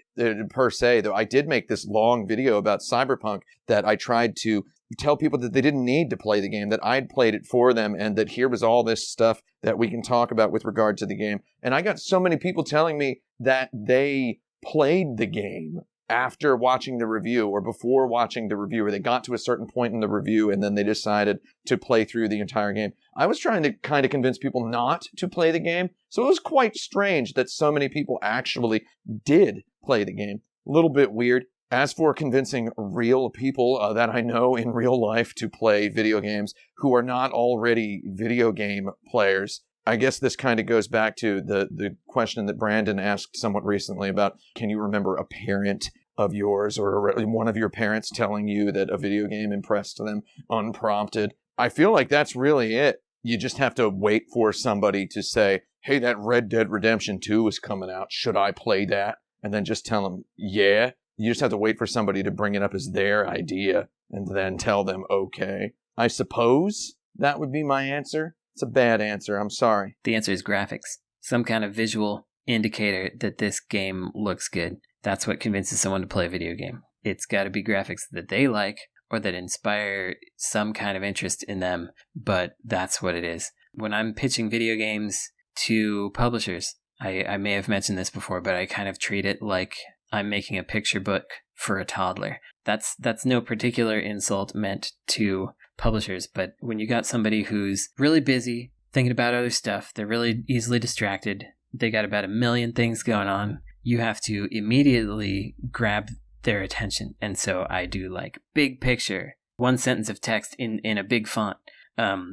per se, though I did make this long video about Cyberpunk that I tried to tell people that they didn't need to play the game, that I'd played it for them, and that here was all this stuff that we can talk about with regard to the game. And I got so many people telling me that they played the game after watching the review or before watching the review, or they got to a certain point in the review and then they decided to play through the entire game. I was trying to kind of convince people not to play the game. So it was quite strange that so many people actually did play the game. A little bit weird. As for convincing real people that I know in real life to play video games who are not already video game players, I guess this kind of goes back to the question that Brandon asked somewhat recently about, can you remember a parent of yours or one of your parents telling you that a video game impressed them unprompted? I feel like that's really it. You just have to wait for somebody to say, hey, that Red Dead Redemption 2 is coming out. Should I play that? And then just tell them, yeah. You just have to wait for somebody to bring it up as their idea and then tell them, okay. I suppose that would be my answer. It's a bad answer. I'm sorry. The answer is graphics. Some kind of visual indicator that this game looks good. That's what convinces someone to play a video game. It's got to be graphics that they like or that inspire some kind of interest in them, but that's what it is. When I'm pitching video games to publishers, I may have mentioned this before, but I kind of treat it like I'm making a picture book for a toddler. That's no particular insult meant to publishers, but when you got somebody who's really busy thinking about other stuff, they're really easily distracted, they got about 1 million things going on, you have to immediately grab their attention. And so I do like big picture, one sentence of text in a big font,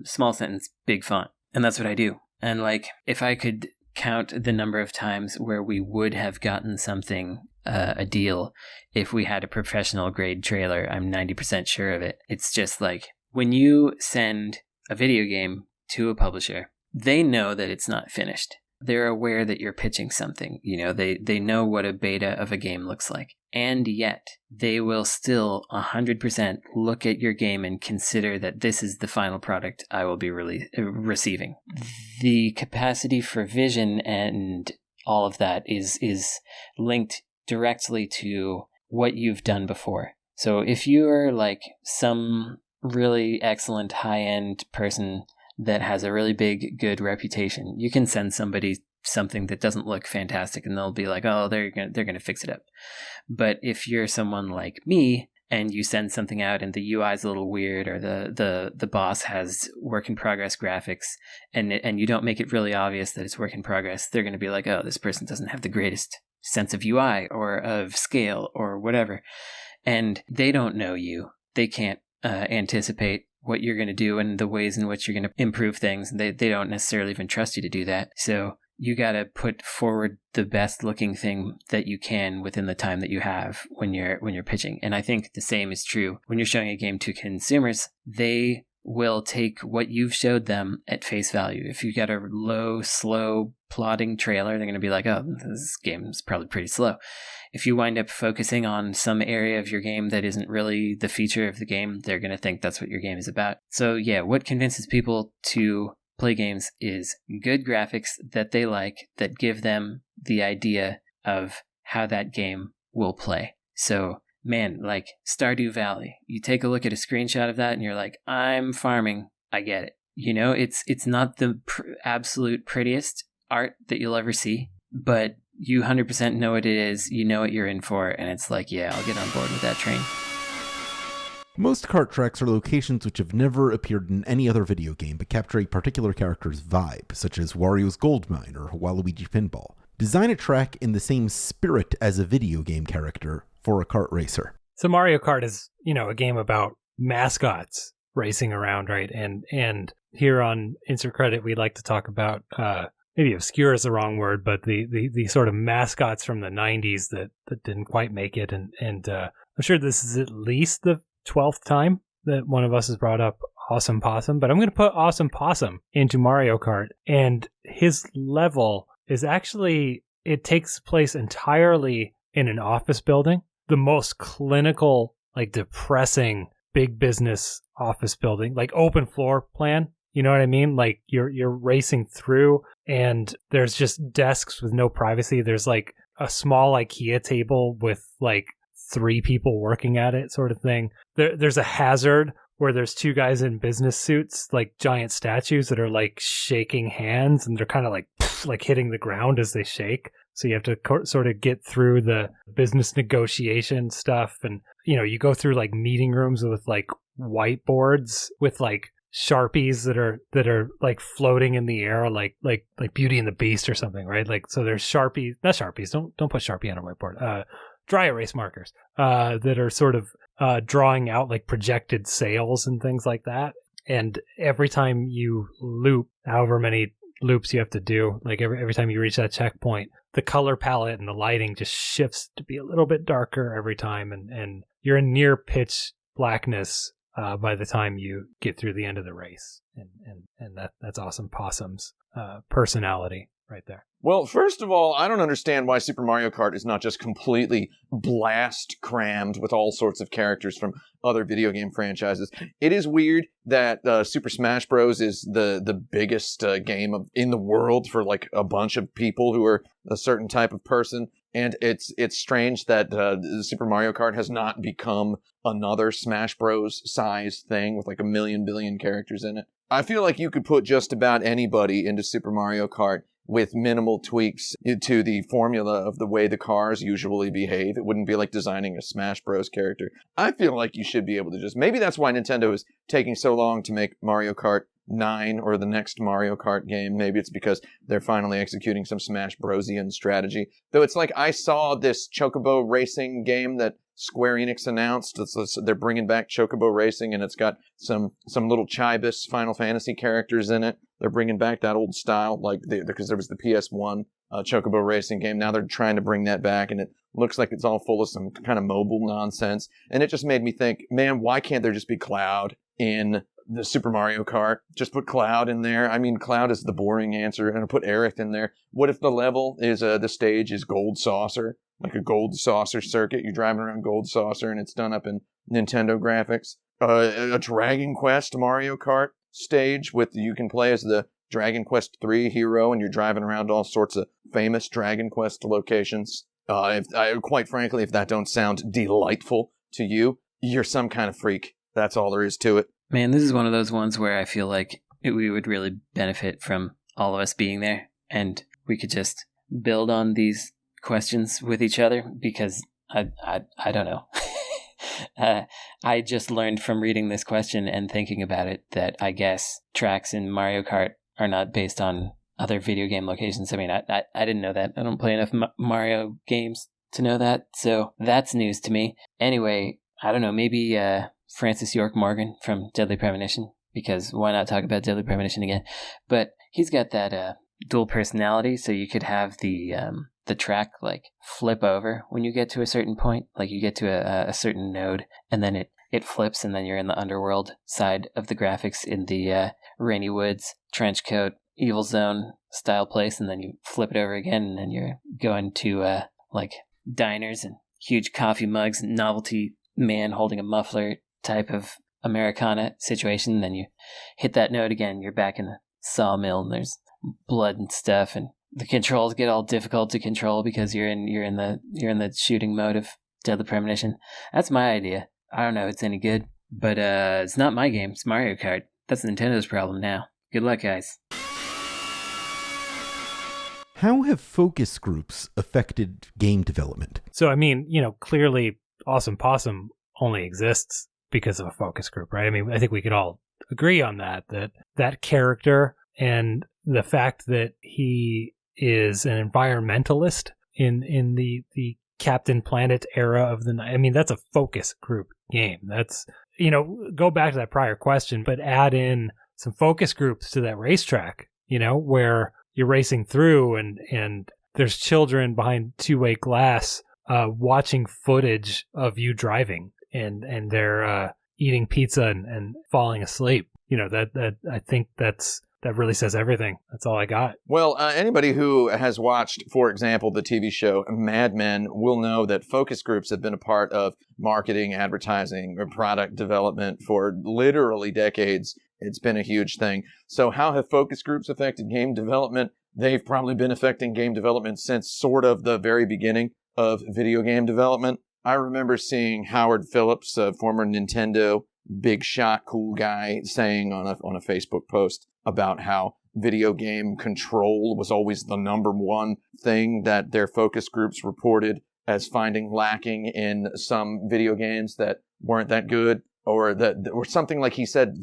small sentence, big font. And that's what I do. And like, if I could count the number of times where we would have gotten something a deal if we had a professional grade trailer, I'm 90% sure of it. It's just like when you send a video game to a publisher, they know that it's not finished. They're aware that you're pitching something. You know, they know what a beta of a game looks like. And yet they will still 100% look at your game and consider that this is the final product I will be receiving. The capacity for vision and all of that is linked directly to what you've done before. So if you're like some really excellent high-end person that has a really big, good reputation, you can send somebody something that doesn't look fantastic and they'll be like, oh, they're gonna fix it up. But if you're someone like me and you send something out and the UI is a little weird, or the boss has work in progress graphics, and you don't make it really obvious that it's work in progress, they're gonna be like, oh, this person doesn't have the greatest sense of UI or of scale or whatever. And they don't know you. They can't anticipate what you're going to do and the ways in which you're going to improve things. They don't necessarily even trust you to do that. So you got to put forward the best looking thing that you can within the time that you have when you're pitching. And I think the same is true when you're showing a game to consumers. They will take what you've showed them at face value. If you got a low, slow, plodding trailer, they're going to be like, oh, this game is probably pretty slow. If you wind up focusing on some area of your game that isn't really the feature of the game, they're going to think that's what your game is about. So yeah, what convinces people to play games is good graphics that they like, that give them the idea of how that game will play. So man, like Stardew Valley, you take a look at a screenshot of that and you're like, I'm farming. I get it. You know, it's not the absolute prettiest art that you'll ever see, but you 100% know what it is. You know what you're in for. And it's like, yeah, I'll get on board with that train. Most cart tracks are locations which have never appeared in any other video game but capture a particular character's vibe, such as Wario's Gold Mine or Waluigi Pinball. Design a track in the same spirit as a video game character for a kart racer. So Mario Kart is, you know, a game about mascots racing around, right? And here on Insert Credit, we'd like to talk about, maybe obscure is the wrong word, but the sort of mascots from the 90s that didn't quite make it. And I'm sure this is at least the 12th time that one of us has brought up Awesome Possum, but I'm going to put Awesome Possum into Mario Kart. And his level is actually, it takes place entirely in an office building. The most clinical, like depressing big business office building, like open floor plan. You know what I mean? Like you're racing through and there's just desks with no privacy. There's like a small IKEA table with like 3 people working at it, sort of thing. There's a hazard where there's 2 guys in business suits, like giant statues that are like shaking hands and they're kind of like hitting the ground as they shake. So you have to sort of get through the business negotiation stuff. And, you go through like meeting rooms with like whiteboards with like Sharpies that are like floating in the air, like Beauty and the Beast or something, right? Like, so there's Sharpies, not Sharpies. Don't put Sharpie on a whiteboard. Dry erase markers that are sort of drawing out like projected sales and things like that. And every time you loop, however many loops you have to do, like every time you reach that checkpoint, the color palette and the lighting just shifts to be a little bit darker every time, and you're in near pitch blackness by the time you get through the end of the race. And that's Awesome Possum's personality right there. Well, first of all, I don't understand why Super Mario Kart is not just completely blast crammed with all sorts of characters from other video game franchises. It is weird that Super Smash Bros. Is the biggest game in the world for like a bunch of people who are a certain type of person. And it's strange that Super Mario Kart has not become another Smash Bros. Size thing with like a million billion characters in it. I feel like you could put just about anybody into Super Mario Kart with minimal tweaks to the formula of the way the cars usually behave. It wouldn't be like designing a Smash Bros. Character. I feel like you should be able to just... Maybe that's why Nintendo is taking so long to make Mario Kart 9 or the next Mario Kart game. Maybe it's because they're finally executing some Smash Brosian strategy. Though it's like I saw this Chocobo racing game that Square Enix announced. They're bringing back Chocobo Racing, and it's got some little Chibis Final Fantasy characters in it. They're bringing back that old style, because there was the PS1 Chocobo Racing game. Now they're trying to bring that back, and it looks like it's all full of some kind of mobile nonsense. And it just made me think, man, why can't there just be Cloud in the Super Mario Kart? Just put Cloud in there. I mean, Cloud is the boring answer, and put Aerith in there. What if the level is, the stage is Gold Saucer? Like a Gold Saucer circuit. You're driving around Gold Saucer, and it's done up in Nintendo graphics. A Dragon Quest Mario Kart stage you can play as the Dragon Quest 3 hero, and you're driving around all sorts of famous Dragon Quest locations. Quite frankly, if that don't sound delightful to you, you're some kind of freak. That's all there is to it. Man, this is one of those ones where I feel like we would really benefit from all of us being there, and we could just build on these questions with each other, because I don't know. I just learned from reading this question and thinking about it that I guess tracks in Mario Kart are not based on other video game locations. I mean, I didn't know that. I don't play enough Mario games to know that, so that's news to me. Anyway, I don't know, maybe Francis York Morgan from Deadly Premonition, because why not talk about Deadly Premonition again? But he's got that dual personality, so you could have the track like flip over when you get to a certain point. Like you get to a certain node, and then it flips, and then you're in the underworld side of the graphics in the Rainy Woods, trench coat, Evil Zone style place, and then you flip it over again, and then you're going to like diners and huge coffee mugs and novelty man holding a muffler type of Americana situation. And then you hit that node again, you're back in the sawmill, and there's blood and stuff, and the controls get all difficult to control because you're in the shooting mode of Deadly Premonition. That's my idea. I don't know if it's any good, but it's not my game. It's Mario Kart. That's Nintendo's problem now. Good luck, guys. How have focus groups affected game development? So, I mean, clearly Awesome Possum only exists because of a focus group, right? I mean, I think we could all agree on that character and the fact that he is an environmentalist in the Captain Planet era of the night. I mean, that's a focus group game. That's, go back to that prior question, but add in some focus groups to that racetrack, where you're racing through and there's children behind two-way glass watching footage of you driving, and they're eating pizza and falling asleep. That I think that really says everything. That's all I got. Well, anybody who has watched, for example, the TV show Mad Men will know that focus groups have been a part of marketing, advertising, or product development for literally decades. It's been a huge thing. So how have focus groups affected game development? They've probably been affecting game development since sort of the very beginning of video game development. I remember seeing Howard Phillips, a former Nintendo big shot, cool guy saying on a Facebook post about how video game control was always the number one thing that their focus groups reported as finding lacking in some video games that weren't that good, or something like he said,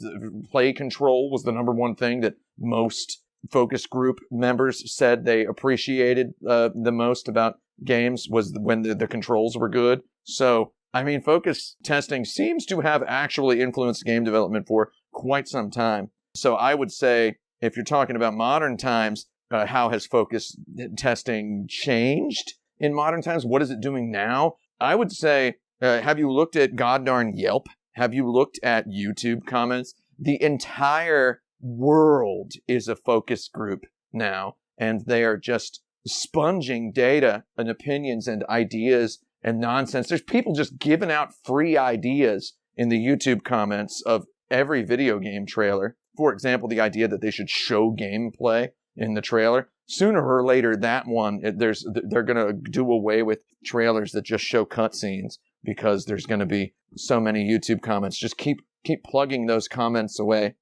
play control was the number one thing that most focus group members said they appreciated the most about games was when the controls were good. So, I mean, focus testing seems to have actually influenced game development for quite some time. So I would say, if you're talking about modern times, how has focus testing changed in modern times? What is it doing now? I would say, have you looked at goddarn Yelp? Have you looked at YouTube comments? The entire world is a focus group now, and they are just sponging data and opinions and ideas and nonsense. There's people just giving out free ideas in the YouTube comments of every video game trailer. For example, the idea that they should show gameplay in the trailer. Sooner or later, that one, they're going to do away with trailers that just show cutscenes, because there's going to be so many YouTube comments. Just keep plugging those comments away,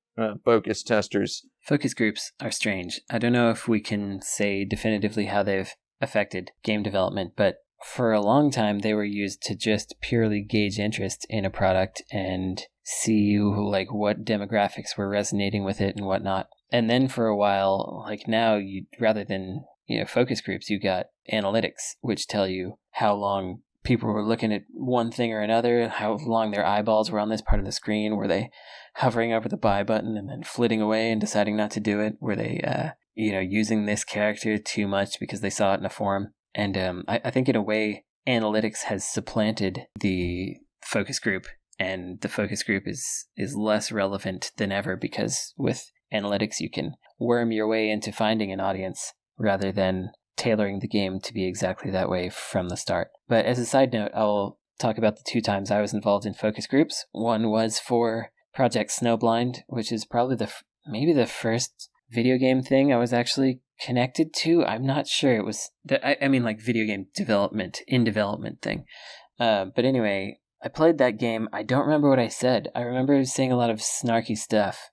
focus testers. Focus groups are strange. I don't know if we can say definitively how they've affected game development, but for a long time they were used to just purely gauge interest in a product and see like what demographics were resonating with it and whatnot. And then for a while, like now, rather than focus groups, you got analytics, which tell you how long people were looking at one thing or another, how long their eyeballs were on this part of the screen. Were they hovering over the buy button and then flitting away and deciding not to do it? Were they, using this character too much because they saw it in a forum? And I think in a way, analytics has supplanted the focus group, and the focus group is less relevant than ever, because with analytics you can worm your way into finding an audience rather than tailoring the game to be exactly that way from the start. But as a side note, I'll talk about the 2 times I was involved in focus groups. One was for Project Snowblind, which is probably maybe the first video game thing I was actually connected to. I'm not sure it was like video game development thing. But anyway, I played that game. I don't remember what I said. I remember saying a lot of snarky stuff.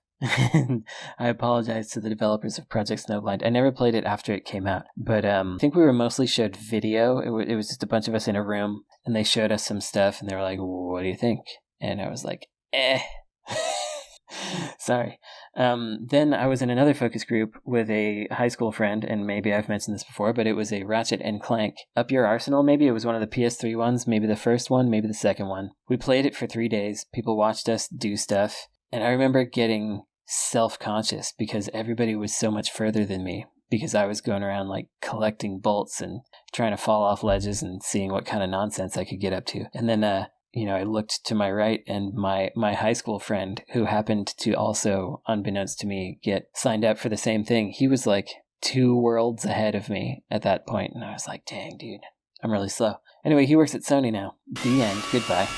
And I apologize to the developers of Project Snowblind. I never played it after it came out, but I think we were mostly showed video. It was just a bunch of us in a room, and they showed us some stuff, and they were like, "What do you think?" And I was like, Sorry. Then I was in another focus group with a high school friend, and maybe I've mentioned this before, but it was a Ratchet and Clank Up Your Arsenal. Maybe it was one of the PS3 ones, maybe the first one, maybe the second one. We played it for 3 days. People watched us do stuff, and I remember getting self-conscious because everybody was so much further than me, because I was going around like collecting bolts and trying to fall off ledges and seeing what kind of nonsense I could get up to. And then I looked to my right, and my high school friend, who happened to also, unbeknownst to me, get signed up for the same thing, he was like 2 worlds ahead of me at that point, and I was like, dang, dude, I'm really slow. Anyway, he works at Sony now. The end. Goodbye.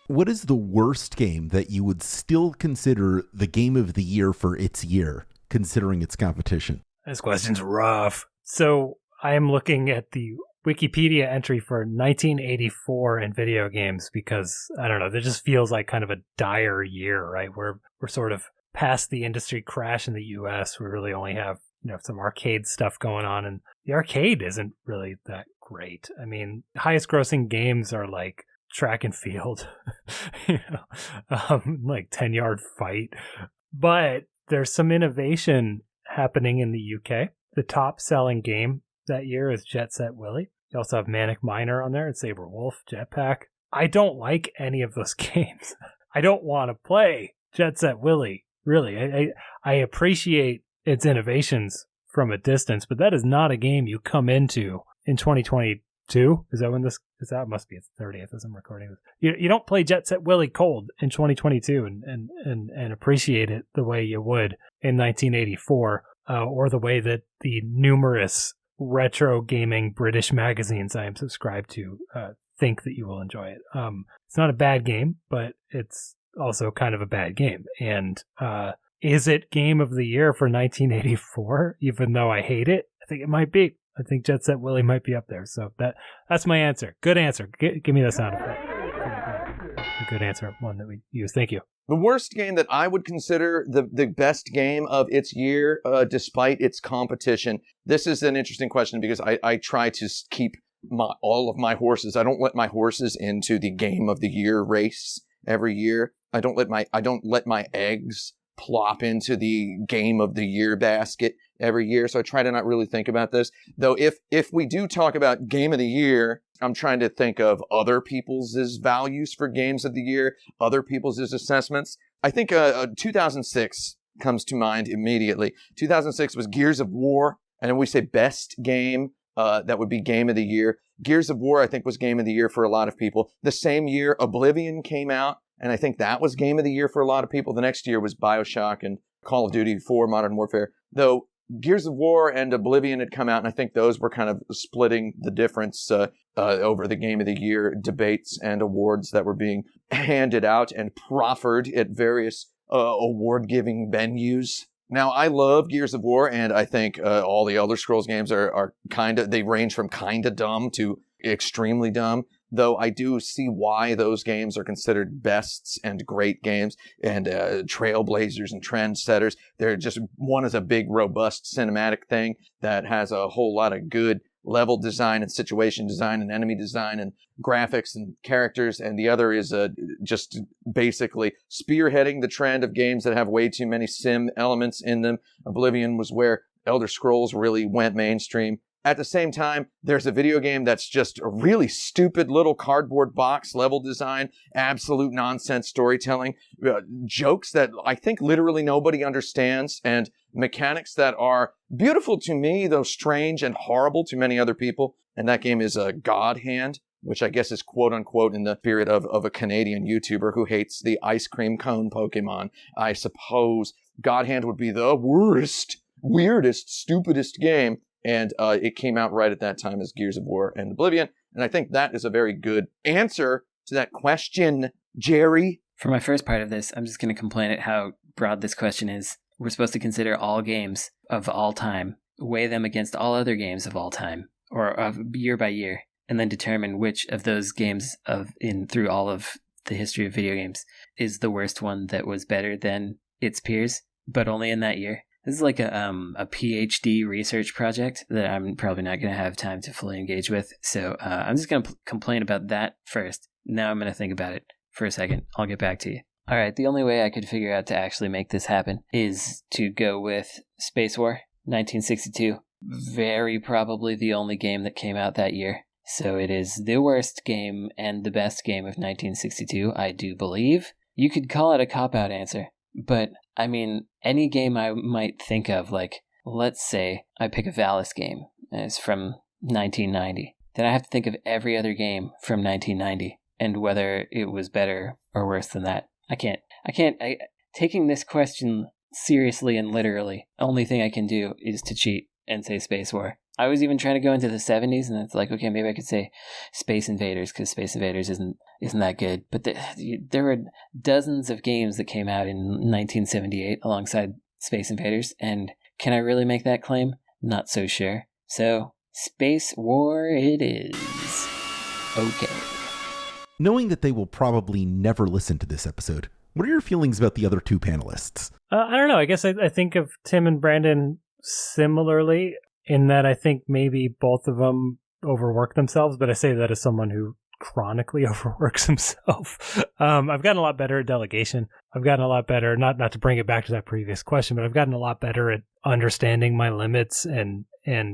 What is the worst game that you would still consider the game of the year for its year, considering its competition? This question's rough. So I am looking at the Wikipedia entry for 1984 in video games because, I don't know, there just feels like kind of a dire year, right? We're sort of past the industry crash in the US. We really only have, some arcade stuff going on, and the arcade isn't really that great. I mean, highest grossing games are like track and field, like 10-yard fight. But there's some innovation happening in the UK. The top selling game that year is Jet Set Willy. You also have Manic Miner on there and Saber Wolf, Jetpack. I don't like any of those games. I don't want to play Jet Set Willy, really. I appreciate its innovations from a distance, but that is not a game you come into in 2022. Is that when this is out? It must be its 30th as I'm recording this. You don't play Jet Set Willy cold in 2022 and appreciate it the way you would in 1984, or the way that the numerous retro gaming British magazines I am subscribed to think that you will enjoy it. It's not a bad game, but it's also kind of a bad game. And is it game of the year for 1984, even though I hate it? I think it might be. I think Jet Set Willy might be up there. So that's my answer. Good answer. Give me the sound effect. good answer, one that we use. Thank you. The worst game that I would consider the best game of its year, despite its competition. This is an interesting question because I try to keep all of my horses. I don't let my horses into the game of the year race every year. I don't let my eggs plop into the game of the year basket every year. So I try to not really think about this. Though if we do talk about game of the year, I'm trying to think of other people's values for games of the year, other people's assessments. I think 2006 comes to mind immediately. 2006 was Gears of War. And when we say best game, that would be game of the year. Gears of War, I think, was game of the year for a lot of people. The same year, Oblivion came out, and I think that was game of the year for a lot of people. The next year was BioShock and Call of Duty 4 Modern Warfare. Though Gears of War and Oblivion had come out, and I think those were kind of splitting the difference over the game of the year debates and awards that were being handed out and proffered at various award-giving venues. Now, I love Gears of War, and I think all the Elder Scrolls games are they range from kind of dumb to extremely dumb, though I do see why those games are considered bests and great games and trailblazers and trendsetters. They're just, one is a big, robust cinematic thing that has a whole lot of good level design and situation design and enemy design and graphics and characters, and the other is just basically spearheading the trend of games that have way too many sim elements in them. Oblivion was where Elder Scrolls really went mainstream. At the same time, there's a video game that's just a really stupid little cardboard box level design, absolute nonsense storytelling, jokes that I think literally nobody understands, and mechanics that are beautiful to me, though strange and horrible to many other people. And that game is God Hand, which I guess is quote unquote in the spirit of a Canadian YouTuber who hates the ice cream cone Pokemon. I suppose God Hand would be the worst, weirdest, stupidest game. And it came out right at that time as Gears of War and Oblivion. And I think that is a very good answer to that question, Jerry. For my first part of this, I'm just going to complain at how broad this question is. We're supposed to consider all games of all time, weigh them against all other games of all time, or year by year, and then determine which of those games through all of the history of video games is the worst one that was better than its peers, but only in that year. This is like a PhD research project that I'm probably not going to have time to fully engage with. So I'm just going to complain about that first. Now I'm going to think about it for a second. I'll get back to you. All right, the only way I could figure out to actually make this happen is to go with Space War 1962. Very probably the only game that came out that year. So it is the worst game and the best game of 1962, I do believe. You could call it a cop-out answer, but I mean, any game I might think of, like, let's say I pick a Valis game, and it's from 1990. Then I have to think of every other game from 1990 and whether it was better or worse than that. Taking this question seriously and literally, only thing I can do is to cheat and say Space War. I was even trying to go into the 70s, and it's like, okay, maybe I could say Space Invaders, because Space Invaders isn't that good. But there were dozens of games that came out in 1978 alongside Space Invaders, and can I really make that claim? Not so sure. So, Space War it is. Okay. Knowing that they will probably never listen to this episode, what are your feelings about the other two panelists? I don't know. I guess I think of Tim and Brandon similarly, in that I think maybe both of them overwork themselves, but I say that as someone who chronically overworks himself. I've gotten a lot better at delegation. I've gotten a lot better, not to bring it back to that previous question, but I've gotten a lot better at understanding my limits and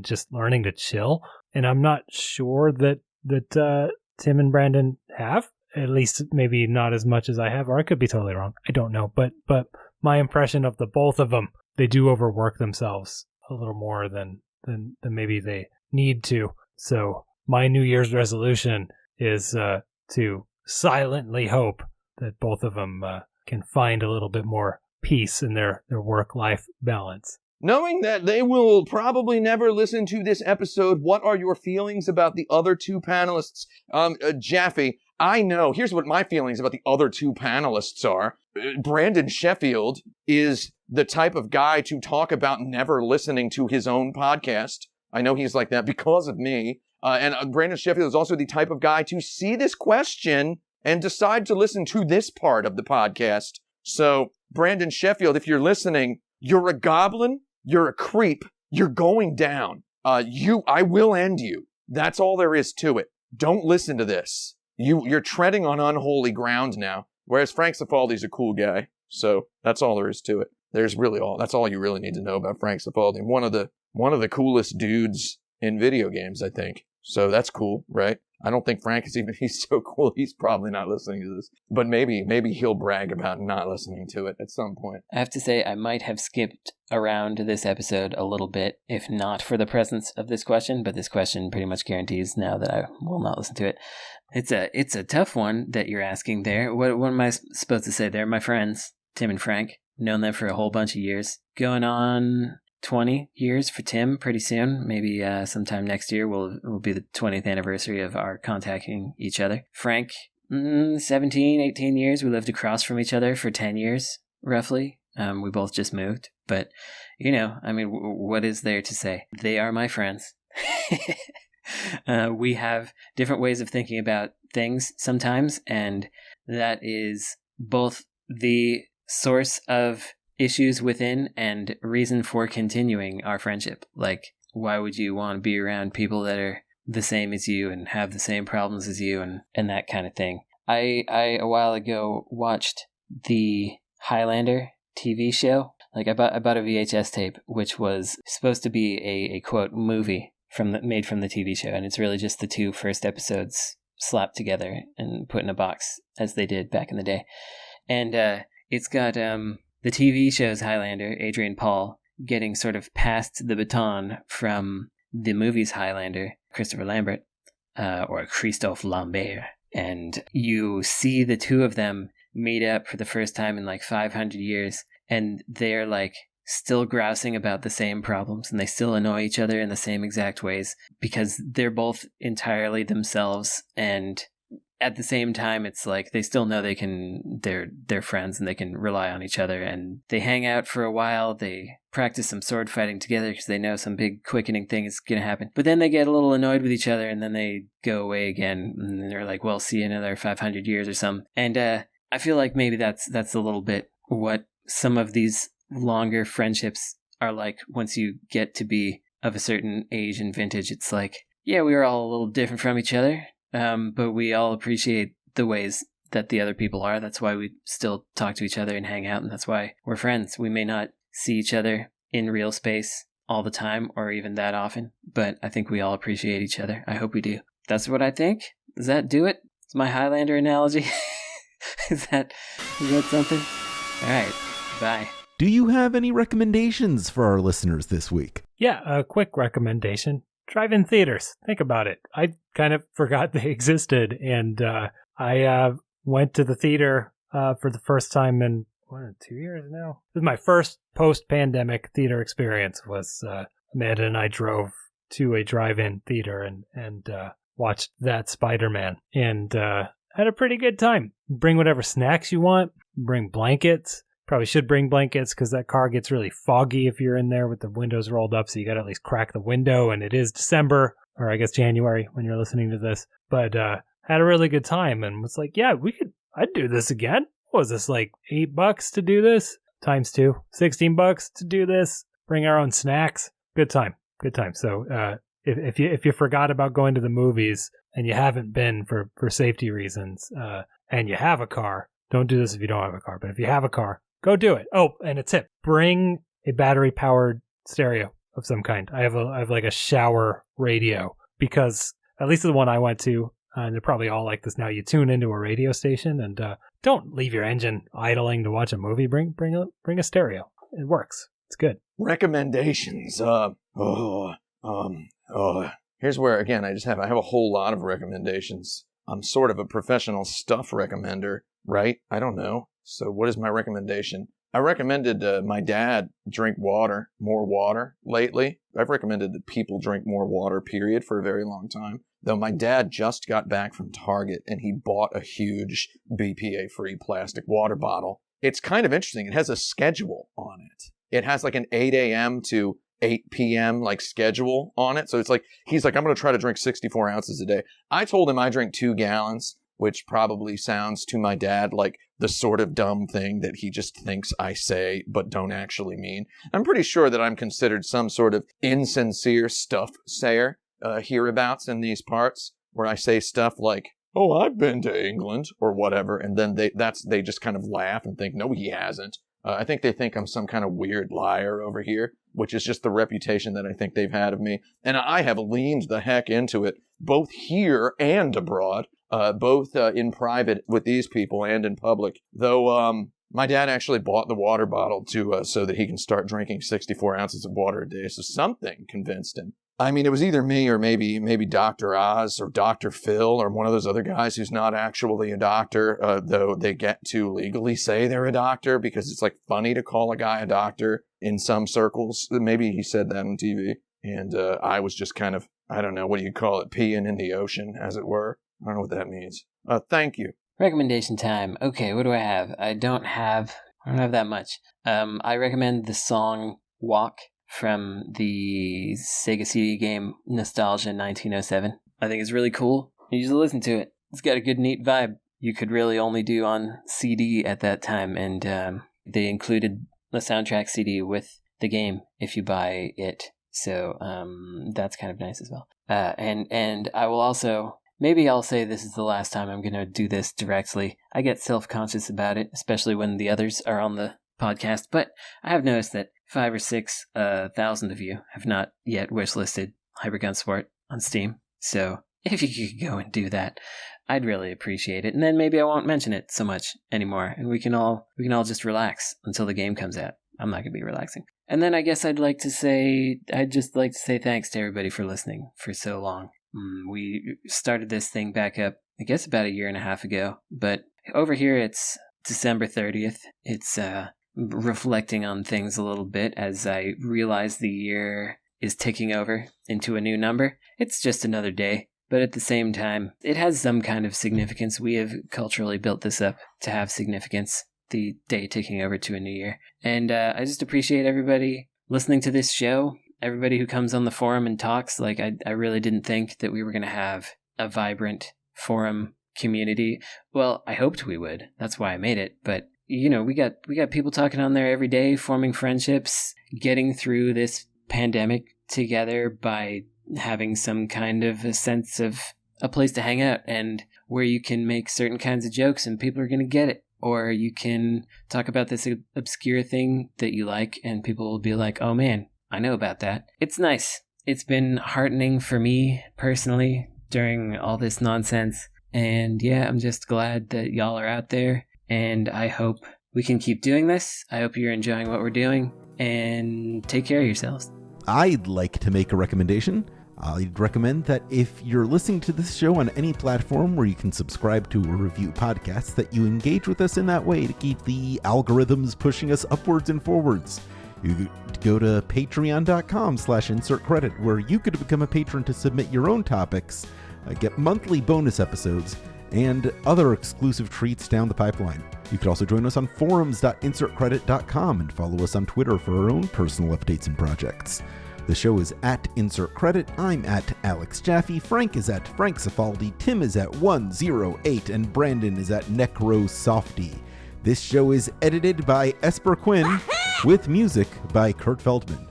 just learning to chill. And I'm not sure that Tim and Brandon have, at least maybe not as much as I have, or I could be totally wrong. I don't know. But my impression of the both of them, they do overwork themselves a little more than maybe they need to. So my New Year's resolution is to silently hope that both of them can find a little bit more peace in their work-life balance. Knowing that they will probably never listen to this episode, what are your feelings about the other two panelists? Jaffe, I know. Here's what my feelings about the other two panelists are. Brandon Sheffield is the type of guy to talk about never listening to his own podcast. I know he's like that because of me. And Brandon Sheffield is also the type of guy to see this question and decide to listen to this part of the podcast. So, Brandon Sheffield, if you're listening, you're a goblin, you're a creep, you're going down. I will end you. That's all there is to it. Don't listen to this. You're treading on unholy ground now. Whereas Frank Cifaldi's a cool guy. So that's all there is to it. That's all you really need to know about Frank Cifaldi. One of the coolest dudes in video games, I think. So that's cool, right? I don't think Frank he's so cool. He's probably not listening to this, but maybe he'll brag about not listening to it at some point. I have to say, I might have skipped around this episode a little bit, if not for the presence of this question, but this question pretty much guarantees now that I will not listen to it. It's a tough one that you're asking there. What am I supposed to say? They're my friends, Tim and Frank. Known them for a whole bunch of years. Going on 20 years for Tim pretty soon. Maybe sometime next year will be the 20th anniversary of our contacting each other. Frank, 17, 18 years. We lived across from each other for 10 years, roughly. We both just moved. But, what is there to say? They are my friends. We have different ways of thinking about things sometimes, and that is both the source of issues within and reason for continuing our friendship. Like, why would you want to be around people that are the same as you and have the same problems as you and that kind of thing? I a while ago watched the Highlander TV show. Like, I bought a VHS tape, which was supposed to be a quote movie made from the TV show, and it's really just the two first episodes slapped together and put in a box as they did back in the day. And it's got the TV show's Highlander, Adrian Paul, getting sort of passed the baton from the movie's Highlander, Christopher Lambert, or Christophe Lambert. And you see the two of them meet up for the first time in like 500 years, and they're like still grousing about the same problems, and they still annoy each other in the same exact ways because they're both entirely themselves. And at the same time, it's like they still know they're friends and they can rely on each other, and they hang out for a while. They practice some sword fighting together because they know some big quickening thing is going to happen. But then they get a little annoyed with each other, and then they go away again, and they're like, well, see you in another 500 years or something. And I feel like maybe that's a little bit what some of these longer friendships are like. Once you get to be of a certain age and vintage, it's like, yeah, we are all a little different from each other. But we all appreciate the ways that the other people are. That's why we still talk to each other and hang out, and that's why we're friends. We may not see each other in real space all the time or even that often, but I think we all appreciate each other. I hope we do. That's what I think. Does that do it? It's my Highlander analogy. Is that something? All right. Bye. Do you have any recommendations for our listeners this week? Yeah, a quick recommendation. Drive-in theaters. Think about it. I kind of forgot they existed, and I went to the theater for the first time in 2 years now. This is my first post-pandemic theater experience. Was Amanda and I drove to a drive-in theater and watched that Spider-Man, and had a pretty good time. Bring whatever snacks you want. Bring blankets. Probably should bring blankets because that car gets really foggy if you're in there with the windows rolled up, so you got to at least crack the window, and it is December, or I guess January when you're listening to this. But had a really good time and was like, yeah, I'd do this again. What was this, like $8 to do this? Times 2, $16 to do this. Bring our own snacks. Good time. So if you forgot about going to the movies and you haven't been for safety reasons, and you have a car, don't do this if you don't have a car, but if you have a car, go do it. Oh, and a tip: bring a battery-powered stereo of some kind. I have like a shower radio, because at least the one I went to, and they're probably all like this now. You tune into a radio station, and don't leave your engine idling to watch a movie. Bring a stereo. It works. It's good. Recommendations. Here's where again I have a whole lot of recommendations. I'm sort of a professional stuff recommender, right? I don't know. So what is my recommendation? I recommended my dad drink more water lately. I've recommended that people drink more water, period, for a very long time. Though my dad just got back from Target and he bought a huge BPA-free plastic water bottle. It's kind of interesting. It has a schedule on it. It has like an 8 a.m. to 8 p.m. like schedule on it. So it's like, he's like, I'm going to try to drink 64 ounces a day. I told him I drink 2 gallons. which probably sounds to my dad like the sort of dumb thing that he just thinks I say but don't actually mean. I'm pretty sure that I'm considered some sort of insincere stuff sayer hereabouts in these parts, where I say stuff like, "Oh, I've been to England," or whatever, and then they just kind of laugh and think, "No, he hasn't." I think they think I'm some kind of weird liar over here, which is just the reputation that I think they've had of me. And I have leaned the heck into it, both here and abroad, both in private with these people and in public. Though my dad actually bought the water bottle so that he can start drinking 64 ounces of water a day, so something convinced him. I mean, it was either me or maybe Dr. Oz or Dr. Phil or one of those other guys who's not actually a doctor, though they get to legally say they're a doctor because it's like funny to call a guy a doctor in some circles. Maybe he said that on TV. And I was just kind of, I don't know, what do you call it? Peeing in the ocean, as it were. I don't know what that means. Thank you. Recommendation time. Okay, what do I have? I don't have that much. I recommend the song Walk from the Sega CD game Nostalgia 1907. I think it's really cool. You should listen to it. It's got a good, neat vibe you could really only do on CD at that time, and they included the soundtrack CD with the game if you buy it. So that's kind of nice as well. And I will also, maybe I'll say this is the last time I'm going to do this directly. I get self-conscious about it, especially when the others are on the podcast, but I have noticed that 5,000 or 6,000 of you have not yet wishlisted Hypergun Sport on Steam. So if you could go and do that, I'd really appreciate it. And then maybe I won't mention it so much anymore, and we can all just relax until the game comes out. I'm not going to be relaxing. And then I guess I'd just like to say thanks to everybody for listening for so long. We started this thing back up, I guess, about 1.5 years ago, but over here it's December 30th. It's reflecting on things a little bit as I realize the year is ticking over into a new number. It's just another day, but at the same time, it has some kind of significance. We have culturally built this up to have significance, the day ticking over to a new year. And I just appreciate everybody listening to this show, everybody who comes on the forum and talks. Like, I really didn't think that we were going to have a vibrant forum community. Well, I hoped we would. That's why I made it. But you know, we got people talking on there every day, forming friendships, getting through this pandemic together by having some kind of a sense of a place to hang out and where you can make certain kinds of jokes and people are going to get it. Or you can talk about this obscure thing that you like and people will be like, oh man, I know about that. It's nice. It's been heartening for me personally during all this nonsense. And yeah, I'm just glad that y'all are out there. And I hope we can keep doing this. I hope you're enjoying what we're doing. And take care of yourselves. I'd like to make a recommendation. I'd recommend that if you're listening to this show on any platform where you can subscribe to or review podcasts, that you engage with us in that way to keep the algorithms pushing us upwards and forwards. You could go to patreon.com/insertcredit, where you could become a patron to submit your own topics, get monthly bonus episodes, and other exclusive treats down the pipeline. You could also join us on forums.insertcredit.com and follow us on Twitter for our own personal updates and projects. The show is at Insert Credit. I'm at Alex Jaffe. Frank is at Frank Cifaldi. Tim is at 108. And Brandon is at NecroSofty. This show is edited by Esper Quinn with music by Kurt Feldman.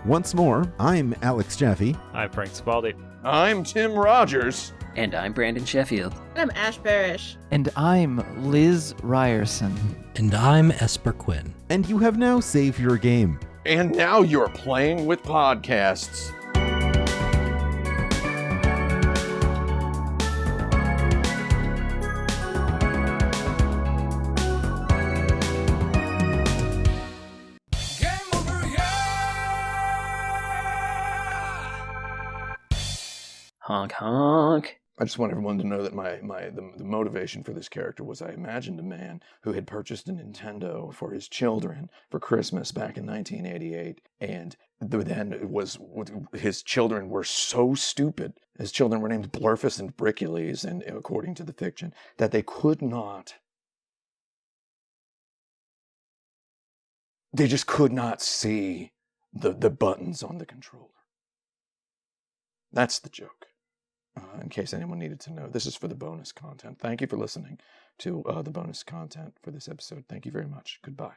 Once more, I'm Alex Jaffe. I'm Frank Spaldi. I'm Tim Rogers. And I'm Brandon Sheffield. And I'm Ash Barish. And I'm Liz Ryerson. And I'm Esper Quinn. And you have now saved your game. And now you're playing with podcasts. Honk, honk. I just want everyone to know that the motivation for this character was I imagined a man who had purchased a Nintendo for his children for Christmas back in 1988, and then his children were so stupid. His children were named Blurfus and Bricules, and according to the fiction, that they just could not see the buttons on the controller. That's the joke. in case anyone needed to know. This is for the bonus content. Thank you for listening to the bonus content for this episode. Thank you very much. Goodbye.